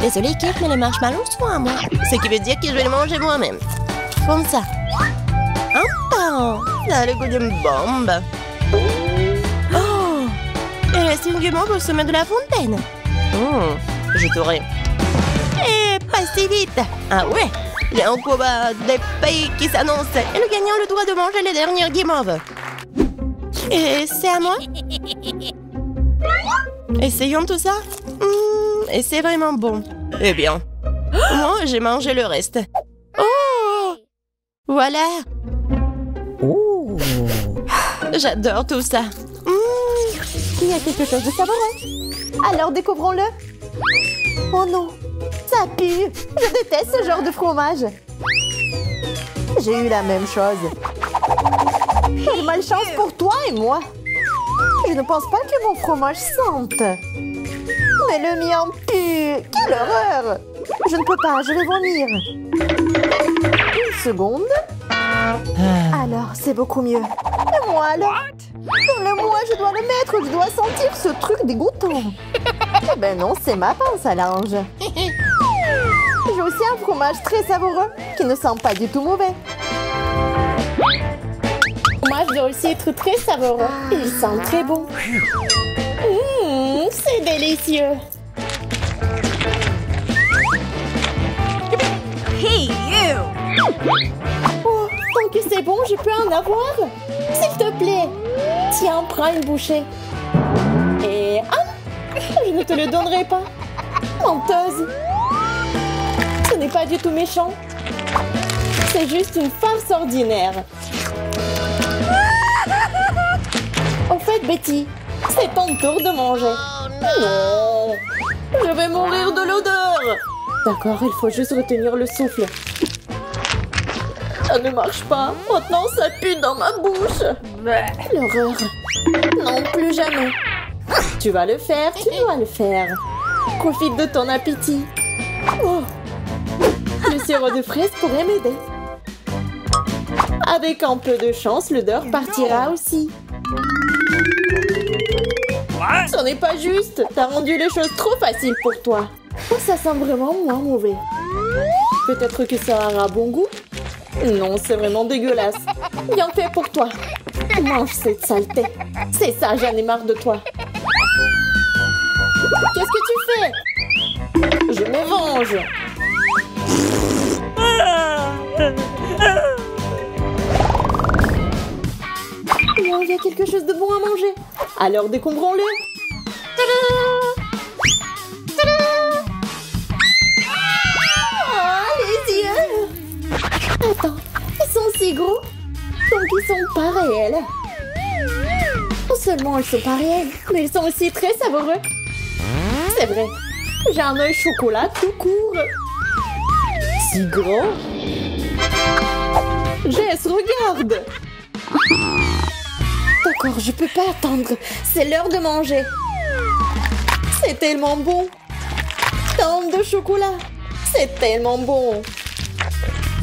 Désolée, Kate, mais les marshmallows sont à moi. Ce qui veut dire que je vais les manger moi-même. Comme ça. Ça a le goût d'une bombe. Oh, il reste une guimauve au sommet de la fontaine. Je t'aurai. Eh, pas si vite. Ah ouais, Il y a un combat des pays qui s'annonce et le gagnant a le droit de manger les dernières guimauves. Et c'est à moi? Essayons tout ça. Et c'est vraiment bon. Eh bien, moi, j'ai mangé le reste. Oh! Voilà! Oh. J'adore tout ça. Il y a quelque chose de savoureux. Alors découvrons-le. Oh non, ça pue. Je déteste ce genre de fromage. J'ai eu la même chose. Quelle malchance pour toi et moi. Je ne pense pas que mon fromage sente. Mais le mien pue. Quelle horreur. Je ne peux pas, je vais vomir. Une seconde. Alors, c'est beaucoup mieux. Le moelle. Dans le moelle, je dois le mettre. Je dois sentir ce truc dégoûtant. Eh ben non, c'est ma pince à linge. J'ai aussi un fromage très savoureux qui ne sent pas du tout mauvais. Moi, je dois aussi être très savoureux. Il sent très bon. C'est délicieux. Hey, you! Oh, tant que c'est bon, je peux en avoir? S'il te plaît. Tiens, prends une bouchée. Et... je ne te le donnerai pas. Menteuse. Ce n'est pas du tout méchant. C'est juste une farce ordinaire. Au fait, Betty, c'est ton tour de manger. Non. Je vais mourir de l'odeur. D'accord, il faut juste retenir le souffle. Ça ne marche pas. Maintenant, ça pue dans ma bouche. L'horreur. Non, plus jamais. Tu vas le faire, tu dois le faire. Profite de ton appétit. Oh. Le sirop de fraise pourrait m'aider. Avec un peu de chance, l'odeur partira aussi. Ce n'est pas juste. T'as rendu les choses trop faciles pour toi. Oh, ça sent vraiment moins mauvais. Peut-être que ça aura bon goût? Non, c'est vraiment dégueulasse. Bien fait pour toi. Mange cette saleté. C'est ça, j'en ai marre de toi. Qu'est-ce que tu fais? Je me venge. Oh, il y a quelque chose de bon à manger. Alors découvrons-le. Oh, les yeux. Attends, ils sont si gros. Donc ils sont pas réels. Non seulement ils sont pas réels, mais ils sont aussi très savoureux. C'est vrai. J'ai un œil chocolat tout court. Si grand. Jess, regarde. D'accord, je peux pas attendre. C'est l'heure de manger. C'est tellement bon. Tant de chocolat. C'est tellement bon.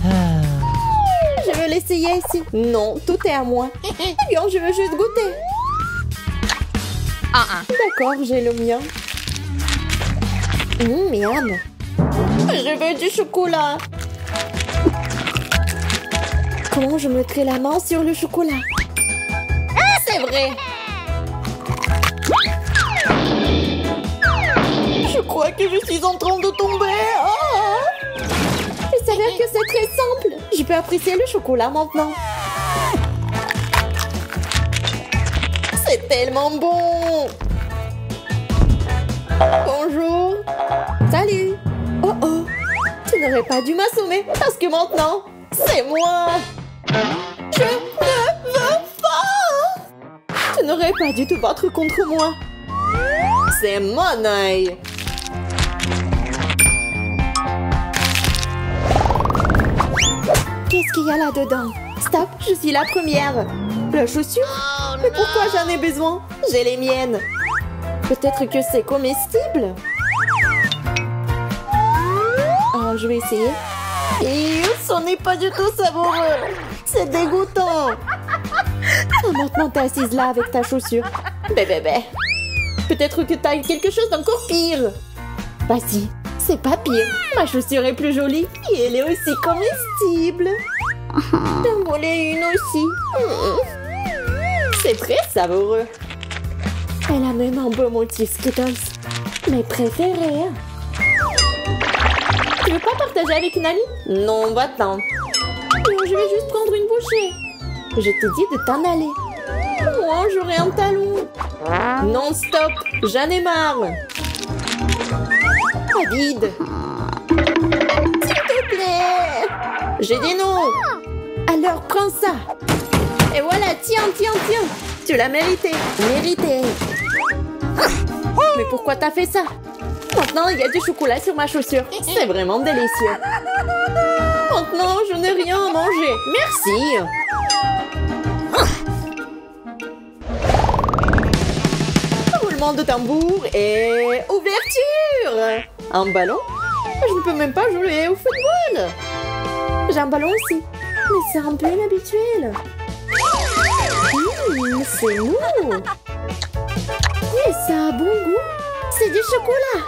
Je veux l'essayer ici. Non, tout est à moi. Eh bien, je veux juste goûter. D'accord, j'ai le mien. Miam. Je veux du chocolat. Comment je mettrai la main sur le chocolat? C'est vrai. Je crois que je suis en train de tomber. Oh! Il s'avère que c'est très simple. Je peux apprécier le chocolat maintenant. C'est tellement bon. Bonjour. Salut. Oh oh. Tu n'aurais pas dû m'assommer parce que maintenant, c'est moi. Je ne veux pas. Tu n'aurais pas dû te battre contre moi. C'est mon œil. Qu'est-ce qu'il y a là-dedans? Stop, je suis la première. La chaussure? Mais pourquoi j'en ai besoin? J'ai les miennes. Peut-être que c'est comestible? Oh, je vais essayer. Et ce n'est pas du tout savoureux. C'est dégoûtant. Oh, maintenant, t'es assise là avec ta chaussure. Bébé. Peut-être que t'as eu quelque chose d'encore pire. Vas-y, c'est pas pire. Ma chaussure est plus jolie et elle est aussi comestible. T'en voulais une aussi. C'est très savoureux. Elle a même un beau motif Skittles. Mes préférés. Tu Tu veux pas partager avec une amie? Non, va-t'en. Je vais juste prendre une bouchée. Je t'ai dit de t'en aller. Oh, j'aurai un talon. Non, stop. J'en ai marre. David. S'il te plaît. J'ai des noms. Alors, prends ça. Et voilà, tiens. Tu l'as mérité. Mais pourquoi t'as fait ça? Maintenant, il y a du chocolat sur ma chaussure. C'est vraiment délicieux. Maintenant, je n'ai rien à manger. Merci. Roulement de tambour et ouverture. Un ballon? Je ne peux même pas jouer au football. J'ai un ballon aussi. Mais c'est un peu inhabituel. C'est mou. Mais ça a bon goût. C'est du chocolat.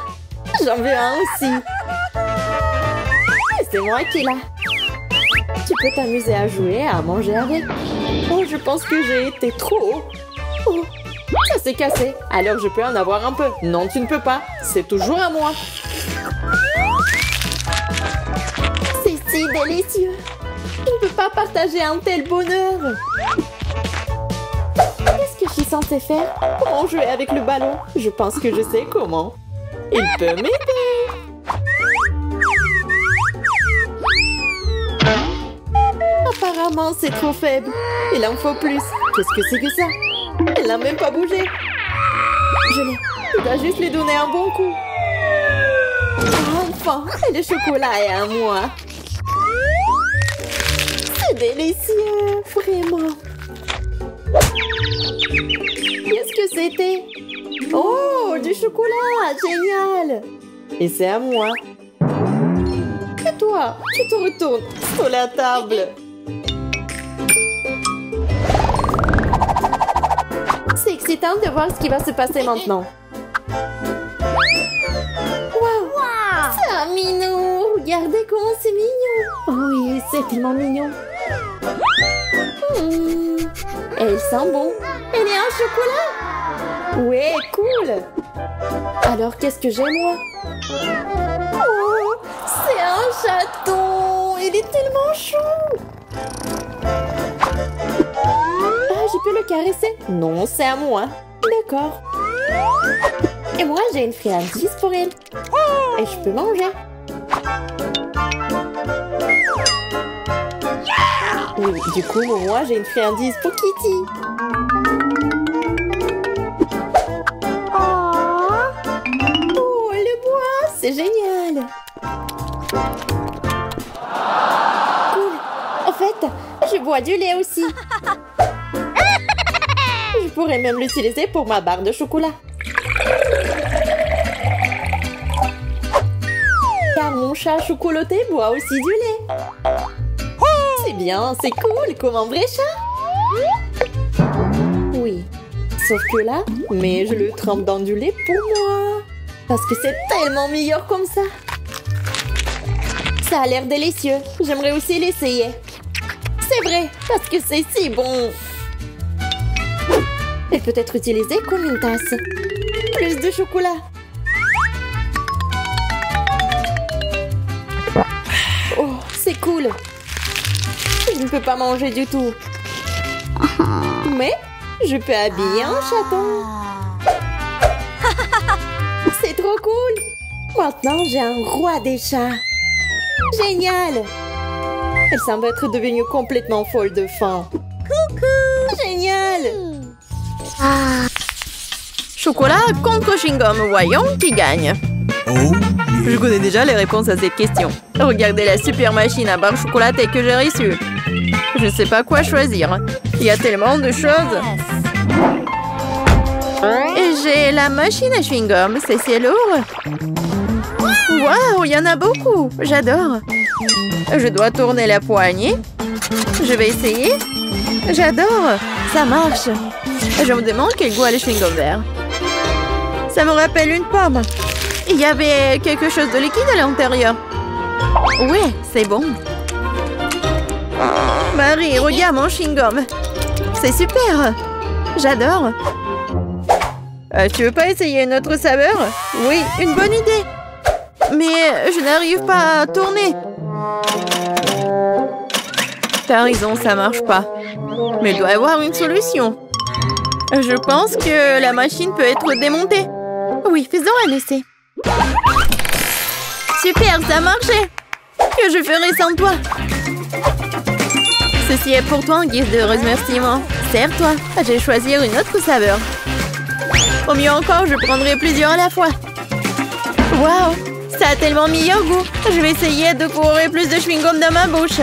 J'en veux un aussi. Et c'est moi qui l'ai. Tu peux t'amuser à jouer et à manger avec. Oh, je pense que j'ai été trop haut. Oh, ça s'est cassé. Alors je peux en avoir un peu. Non, tu ne peux pas. C'est toujours à moi. C'est si délicieux. Je ne peux pas partager un tel bonheur. Qu'est-ce que je suis censée faire? Comment jouer avec le ballon? Je pense que je sais comment. Il peut m'aider. Apparemment, c'est trop faible. Il en faut plus. Qu'est-ce que c'est que ça? Elle n'a même pas bougé. Je l'ai. Il doit juste lui donner un bon coup. Enfin, le chocolat est à moi. C'est délicieux, vraiment. Qu'est-ce que c'était? Oh, du chocolat, génial. Et c'est à moi. Et toi, tu te retournes sur la table. C'est excitant de voir ce qui va se passer maintenant. Wow, c'est un minou. Regardez comment c'est mignon. Oh oui, c'est tellement mignon. Elle sent bon. Elle est en chocolat. Ouais, cool. Alors, qu'est-ce que j'ai, moi? Oh, c'est un chaton. Il est tellement chou. Ah, je peux le caresser? Non, c'est à moi. D'accord. Et moi, j'ai une friandise pour elle. Et je peux manger. Oui, du coup, moi, j'ai une friandise pour Kitty. Oh, le bois, c'est génial. Cool. En fait, je bois du lait aussi. Je pourrais même l'utiliser pour ma barre de chocolat. Car mon chat chocolaté boit aussi du lait. C'est bien, c'est cool, comme un vrai chat. Oui, sauf que là, mais je le trempe dans du lait pour moi. Parce que c'est tellement meilleur comme ça. Ça a l'air délicieux. J'aimerais aussi l'essayer. C'est vrai, parce que c'est si bon. Elle peut être utilisée comme une tasse. Plus de chocolat. Oh, c'est cool. Je ne peux pas manger du tout. Mais je peux habiller un chaton. C'est trop cool. Maintenant, j'ai un roi des chats. Génial. Elle semble être devenue complètement folle de faim. Coucou. Génial. Chocolat contre chewing-gum. Voyons qui gagne. Je connais déjà les réponses à cette question. Regardez la super machine à barre chocolatée que j'ai reçue. Je ne sais pas quoi choisir. Il y a tellement de choses. Et j'ai la machine à chewing-gum. C'est lourd. Waouh, il y en a beaucoup. J'adore. Je dois tourner la poignée. Je vais essayer. J'adore. Ça marche. Je me demande quel goût a le chewing-gum vert. Ça me rappelle une pomme. Il y avait quelque chose de liquide à l'intérieur. Ouais, c'est bon. Marie, regarde mon chewing-gum. C'est super. J'adore. Tu veux pas essayer une autre saveur? Oui, une bonne idée. Mais je n'arrive pas à tourner. T'as raison, ça marche pas. Mais il doit y avoir une solution. Je pense que la machine peut être démontée. Oui, faisons un essai. Super, ça a marché. Que je ferai sans toi? Ceci est pour toi en guise de remerciement. Sers-toi. Je vais choisir une autre saveur. Au mieux encore, je prendrai plusieurs à la fois. Waouh, ça a tellement meilleur goût. Je vais essayer de courir plus de chewing-gum dans ma bouche.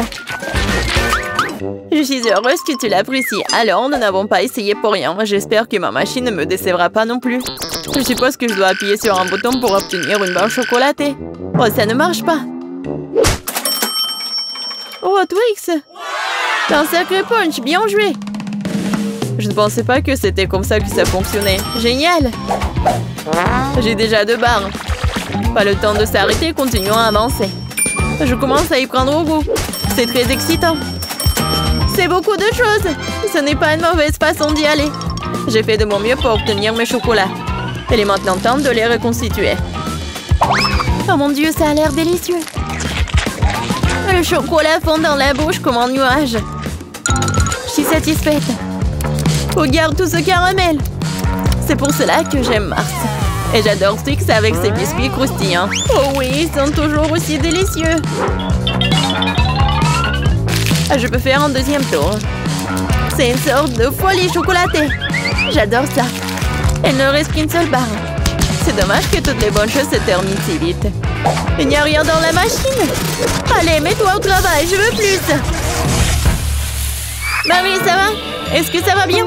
Je suis heureuse que tu l'apprécies. Alors, nous n'avons pas essayé pour rien. J'espère que ma machine ne me décevra pas non plus. Je suppose que je dois appuyer sur un bouton pour obtenir une barre chocolatée. Oh, ça ne marche pas. Oh, Twix! T'as un sacré punch, bien joué! Je ne pensais pas que c'était comme ça que ça fonctionnait. Génial! J'ai déjà 2 barres. Pas le temps de s'arrêter, continuons à avancer. Je commence à y prendre au goût. C'est très excitant. C'est beaucoup de choses. Ce n'est pas une mauvaise façon d'y aller. J'ai fait de mon mieux pour obtenir mes chocolats. Il est maintenant temps de les reconstituer. Oh mon Dieu, ça a l'air délicieux. Le chocolat fond dans la bouche comme un nuage. Je suis satisfaite. Regarde tout ce caramel. C'est pour cela que j'aime Mars. Et j'adore Twix avec ses biscuits croustillants. Oh oui, ils sont toujours aussi délicieux. Je peux faire un deuxième tour. C'est une sorte de folie chocolatée. J'adore ça. Il ne reste qu'une seule barre. C'est dommage que toutes les bonnes choses se terminent si vite. Il n'y a rien dans la machine. Allez, mets-toi au travail, je veux plus. Marie, ça va? Est-ce que ça va bien?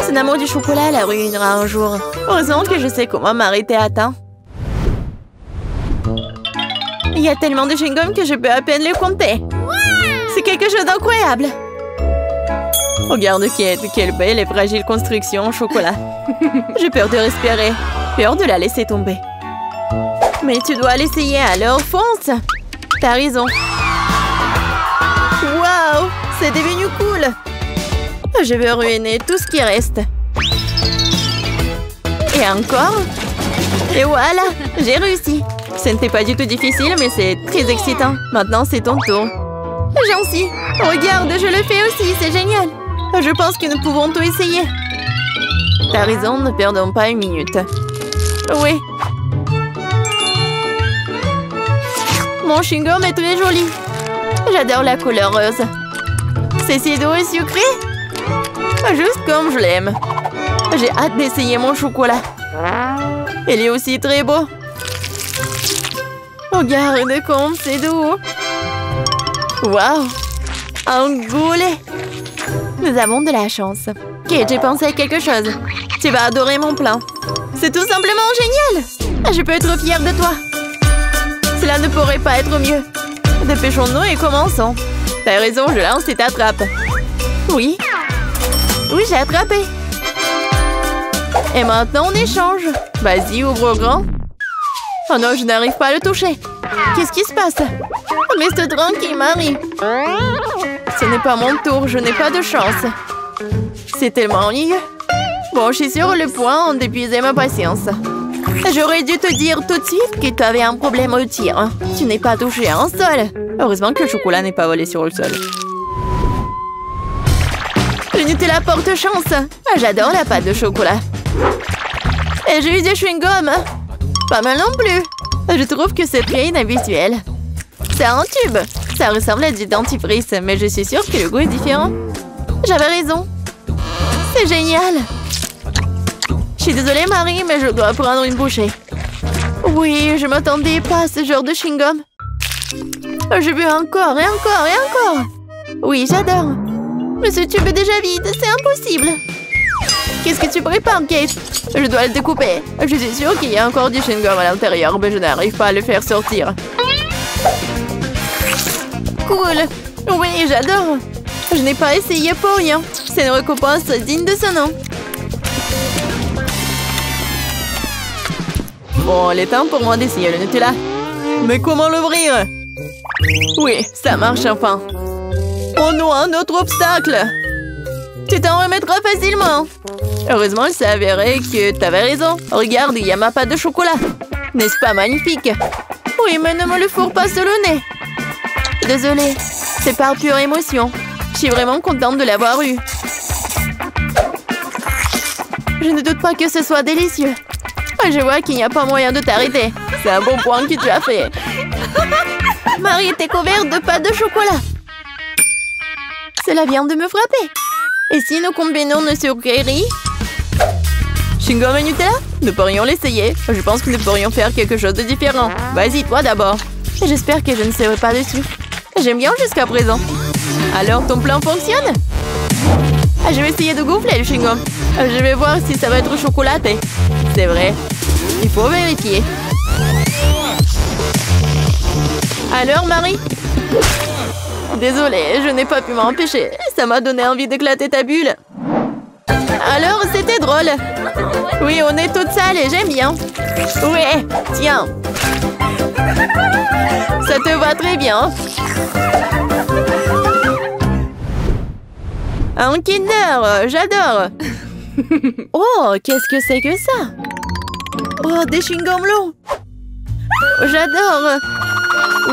Son amour du chocolat la ruinera un jour. Heureusement que je sais comment m'arrêter à temps. Il y a tellement de chewing-gum que je peux à peine les compter. C'est quelque chose d'incroyable. Regarde quelle belle et fragile construction en chocolat. J'ai peur de respirer. Peur de la laisser tomber. Mais tu dois l'essayer, alors fonce. T'as raison. Waouh, c'est devenu cool. Je vais ruiner tout ce qui reste. Et encore. Et voilà, j'ai réussi. Ce n'était pas du tout difficile, mais c'est très excitant. Maintenant, c'est ton tour. J'en suis. Regarde, je le fais aussi, c'est génial. Je pense que nous pouvons tout essayer. T'as raison, ne perdons pas une minute. Oui. Mon chewing-gum est très joli. J'adore la couleur rose. C'est si doux et sucré. Juste comme je l'aime. J'ai hâte d'essayer mon chocolat. Il est aussi très beau. Regarde comme c'est doux. Waouh! Un goulet! Nous avons de la chance. Ok, j'ai pensé à quelque chose. Tu vas adorer mon plan. C'est tout simplement génial! Je peux être fière de toi. Cela ne pourrait pas être mieux. Dépêchons-nous et commençons. T'as raison, je lance et t'attrape. Oui. Oui, j'ai attrapé. Et maintenant, on échange. Vas-y, ouvre grand. Oh non, je n'arrive pas à le toucher. Qu'est-ce qui se passe? Reste tranquille, Marie. Ce n'est pas mon tour, je n'ai pas de chance. C'est tellement ennuyeux. Bon, je suis sur le point d'épuiser ma patience. J'aurais dû te dire tout de suite que tu avais un problème au tir. Tu n'es pas touché à un sol. Heureusement que le chocolat n'est pas volé sur le sol. Le Nutella porte chance. J'adore la pâte de chocolat. Et j'ai eu des chewing-gums. Pas mal non plus. Je trouve que c'est très inhabituel. C'est un tube. Ça ressemble à du dentifrice, mais je suis sûre que le goût est différent. J'avais raison. C'est génial. Je suis désolée, Marie, mais je dois prendre une bouchée. Oui, je m'attendais pas à ce genre de chewing-gum. Je veux encore et encore et encore. Oui, j'adore. Mais ce tube est déjà vide, c'est impossible. Qu'est-ce que tu prépares, Kate? Je dois le découper. Je suis sûre qu'il y a encore du chewing-gum à l'intérieur, mais je n'arrive pas à le faire sortir. Cool. Oui, j'adore. Je n'ai pas essayé pour rien. C'est une récompense digne de ce nom. Bon, il est temps pour moi d'essayer le Nutella. Mais comment l'ouvrir? Oui, ça marche enfin. Oh non, un autre obstacle. Tu t'en remettras facilement. Heureusement, il s'est avéré que tu avais raison. Regarde, il y a ma pâte de chocolat. N'est-ce pas magnifique? Oui, mais ne me le fourre pas sur le nez. Désolée, c'est par pure émotion. Je suis vraiment contente de l'avoir eu. Je ne doute pas que ce soit délicieux. Je vois qu'il n'y a pas moyen de t'arrêter. C'est un bon point que tu as fait. Marie était couverte de pâte de chocolat. Cela vient de me frapper. Et si nous combinons nos sucreries? Chewing-gum et Nutella? Nous pourrions l'essayer. Je pense que nous pourrions faire quelque chose de différent. Vas-y, toi d'abord. J'espère que je ne serai pas dessus. J'aime bien jusqu'à présent. Alors, ton plan fonctionne? Je vais essayer de gonfler le chewing-gum. Je vais voir si ça va être chocolaté. C'est vrai. Il faut vérifier. Alors, Marie? Désolée, je n'ai pas pu m'empêcher. Ça m'a donné envie d'éclater ta bulle. Alors, c'était drôle. Oui, on est toutes sales et j'aime bien. Ouais, tiens. Ça te va très bien. Un Kinder, j'adore. Oh, qu'est-ce que c'est que ça? Oh, des chewing-gums longs. J'adore.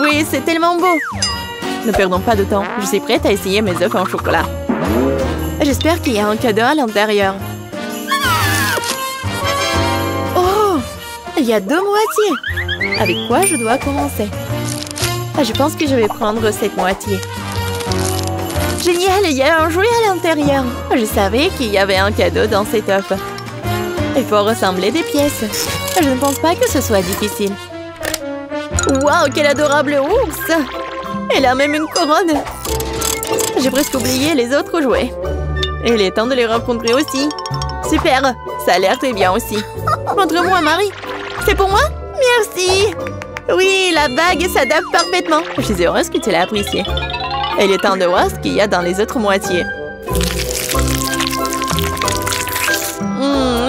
Oui, c'est tellement beau. Ne perdons pas de temps. Je suis prête à essayer mes œufs en chocolat. J'espère qu'il y a un cadeau à l'intérieur. Oh, il y a 2 moitiés. Avec quoi je dois commencer? Je pense que je vais prendre cette moitié. Génial, il y a un jouet à l'intérieur. Je savais qu'il y avait un cadeau dans cet œuf. Il faut ressembler des pièces. Je ne pense pas que ce soit difficile. Waouh, quel adorable ours! Elle a même une couronne. J'ai presque oublié les autres jouets. Et il est temps de les rencontrer aussi. Super, ça a l'air très bien aussi. Montre-moi, Marie. C'est pour moi? Merci. Oui, la bague s'adapte parfaitement. Je suis heureuse que tu l'as appréciée. Il est temps de voir ce qu'il y a dans les autres moitiés.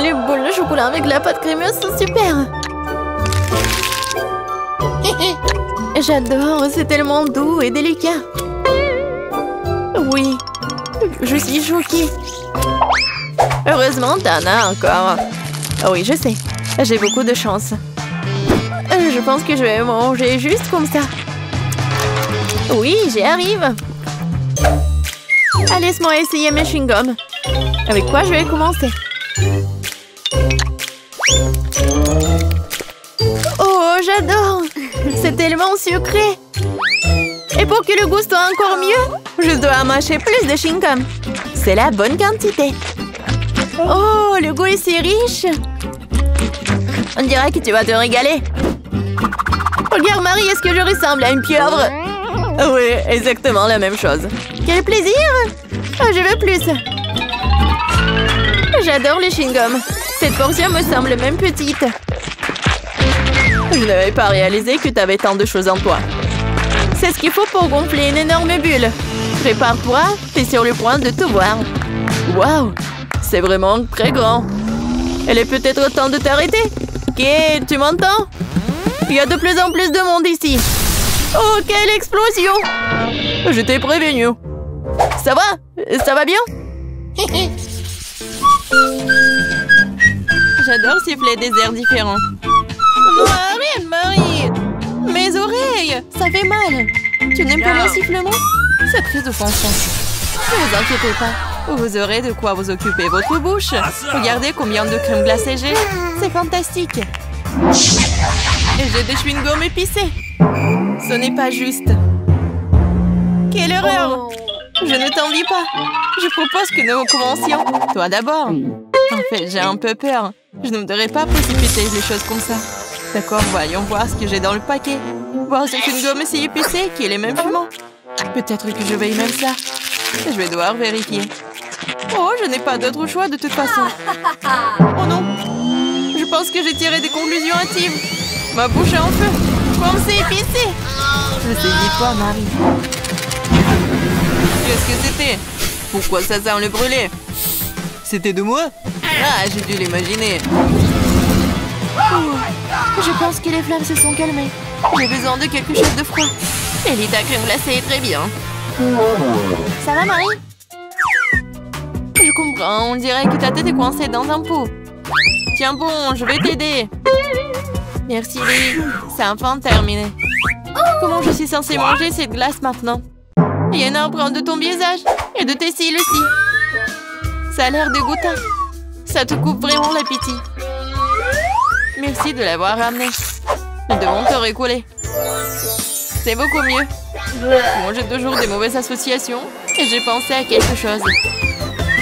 Les boules de chocolat avec la pâte crémeuse sont super. J'adore, c'est tellement doux et délicat. Oui, je suis choquée. Heureusement, t'en as encore. Oui, je sais, j'ai beaucoup de chance. Je pense que je vais manger juste comme ça. Oui, j'y arrive. Allez, laisse-moi essayer mes chewing-gums. Avec quoi je vais commencer? Oh, j'adore! C'est tellement sucré! Et pour que le goût soit encore mieux, je dois mâcher plus de chewing-gum. C'est la bonne quantité. Oh, le goût est si riche! On dirait que tu vas te régaler. Regarde, Marie, est-ce que je ressemble à une pieuvre? Oui, exactement la même chose. Quel plaisir! Oh, je veux plus. J'adore les chewing-gums. Cette portion me semble même petite. Je n'avais pas réalisé que tu avais tant de choses en toi. C'est ce qu'il faut pour gonfler une énorme bulle. Prépare-toi, t'es sur le point de tout voir. Waouh, c'est vraiment très grand. Il est peut-être temps de t'arrêter. Ok, tu m'entends? Il y a de plus en plus de monde ici. Oh, quelle explosion! Je t'ai prévenu. Ça va? Ça va bien? J'adore siffler des airs différents. Non, arrête, Marie! Mes oreilles! Ça fait mal! Tu n'aimes pas mon sifflement? C'est très offensant. Ne vous inquiétez pas. Vous aurez de quoi vous occuper votre bouche. Regardez combien de crème glacée j'ai. C'est fantastique. Et j'ai des chewing-gums épicés. Ce n'est pas juste. Quelle horreur! Je ne t'envie pas. Je propose que nous commencions. Toi d'abord. En fait, j'ai un peu peur. Je ne devrais pas précipiter les choses comme ça. D'accord, voyons voir ce que j'ai dans le paquet. Voir ce chewing-gum si épicé qu'il est même fumant. Peut-être que je vais aimer ça. Je vais devoir vérifier. Oh, je n'ai pas d'autre choix de toute façon. Oh non! Je pense que j'ai tiré des conclusions hâtives. Ma bouche est en feu. Comme c'est épicé! Je sais ni toi, Marie. Qu'est-ce que c'était? Pourquoi ça sent le brûlé? C'était de moi? Ah, j'ai dû l'imaginer. Je pense que les flammes se sont calmées. J'ai besoin de quelque chose de froid. Et ta crème glacée est très bien. Ça va, Marie? Je comprends, on dirait que ta tête est coincée dans un pot. Tiens bon, je vais t'aider. Merci, Lily. C'est enfin terminé. Comment je suis censée manger cette glace maintenant? Il y a un empreinte de ton visage et de tes cils aussi. Ça a l'air dégoûtant. Ça te coupe vraiment l'appétit. Merci de l'avoir ramené. Nous devons te récouler. C'est beaucoup mieux. Bon, j'ai toujours des mauvaises associations et j'ai pensé à quelque chose.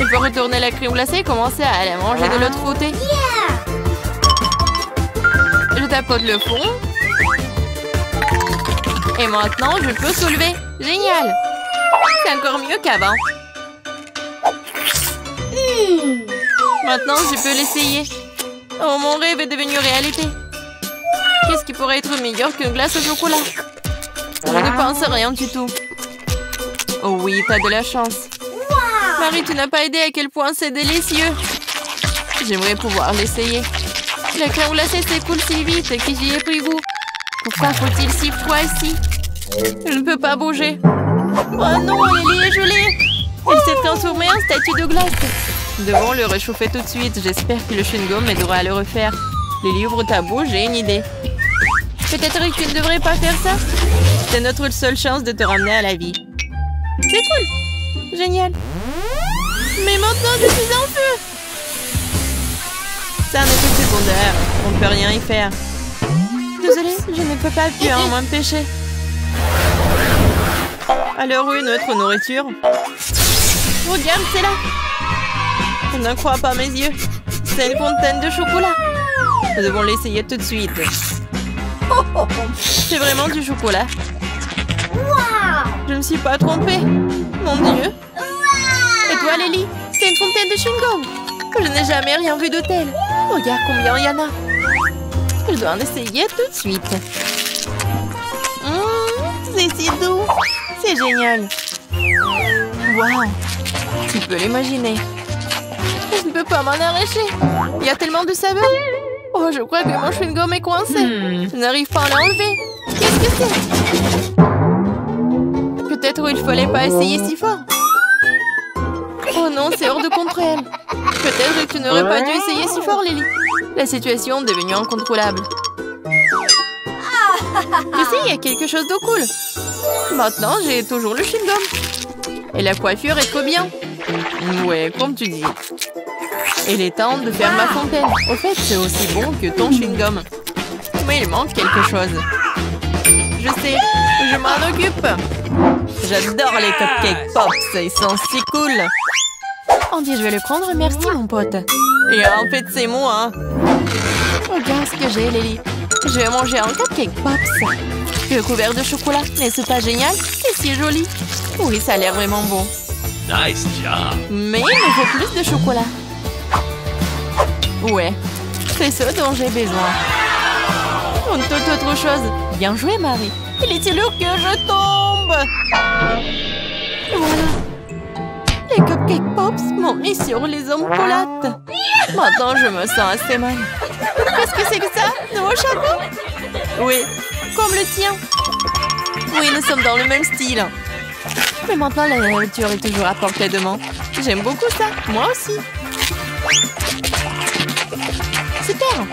Il faut retourner la crème glacée et commencer à la manger de l'autre côté. Je tapote le fond. Et maintenant, je peux soulever. Génial! C'est encore mieux qu'avant. Maintenant, je peux l'essayer. Oh, mon rêve est devenu réalité. Qu'est-ce qui pourrait être meilleur qu'une glace au chocolat? Je ne pense à rien du tout. Oh oui, t'as de la chance. Marie, tu n'as pas idée à quel point c'est délicieux. J'aimerais pouvoir l'essayer. La crème glacée s'écoule si vite que j'y ai pris goût. Pourquoi faut-il si froid ici? Je ne peux pas bouger. Oh non, Lily est gelée. Elle s'est transformée en statue de glace. Nous devons le réchauffer tout de suite. J'espère que le chewing-gum m'aidera à le refaire. Lily, ouvre ta bouche, j'ai une idée. Peut-être que tu ne devrais pas faire ça. C'est notre seule chance de te ramener à la vie. C'est cool. Génial. Mais maintenant, je suis en feu. C'est un effet secondaire. On ne peut rien y faire. Désolée, je ne peux pas fuir m'empêcher. Alors où est notre nourriture? Regarde, c'est là. Je n'en crois pas mes yeux. C'est une fontaine de chocolat. Nous devons l'essayer tout de suite. C'est vraiment du chocolat. Je ne me suis pas trompée. Mon Dieu. Et toi, Lily? C'est une fontaine de chewing-gum. Je n'ai jamais rien vu de tel. Regarde combien il y en a. Je dois en essayer tout de suite. C'est si doux. C'est génial. Waouh. Tu peux l'imaginer. Je ne peux pas m'en arracher. Il y a tellement de saveur. Oh, je crois que mon chewing-gum est coincé. Je n'arrive pas à l'enlever. Qu'est-ce que c'est? Peut-être il fallait pas essayer si fort. Oh non, c'est hors de contrôle. Peut-être que tu n'aurais pas dû essayer si fort, Lily. La situation est devenue incontrôlable. Tu sais, il y a quelque chose de cool. Maintenant, j'ai toujours le chewing-gum. Et la coiffure est trop bien. Ouais, comme tu dis. Il est temps de faire ma fontaine. Au fait, c'est aussi bon que ton chewing-gum. Mais il manque quelque chose. Je sais, je m'en occupe. J'adore les cupcakes pops, ils sont si cool. Andy, je vais le prendre, merci mon pote. Et en fait, c'est moi. Regarde ce que j'ai, Lily. Je vais manger un cupcake pops. Recouvert de chocolat, n'est-ce pas génial? C'est si joli. Oui, ça a l'air vraiment bon. Nice job. Mais il me faut plus de chocolat. Ouais, c'est ce dont j'ai besoin. Une toute autre chose. Bien joué, Marie. Il est sûr que je tombe. Voilà. Les cupcake pops m'ont mis sur les omoplates. Maintenant, je me sens assez mal. Qu'est-ce que c'est que ça? Nouveau chapeau? Oui, comme le tien. Oui, nous sommes dans le même style. Mais maintenant, la nourriture est toujours à portée de main. J'aime beaucoup ça. Moi aussi. Super.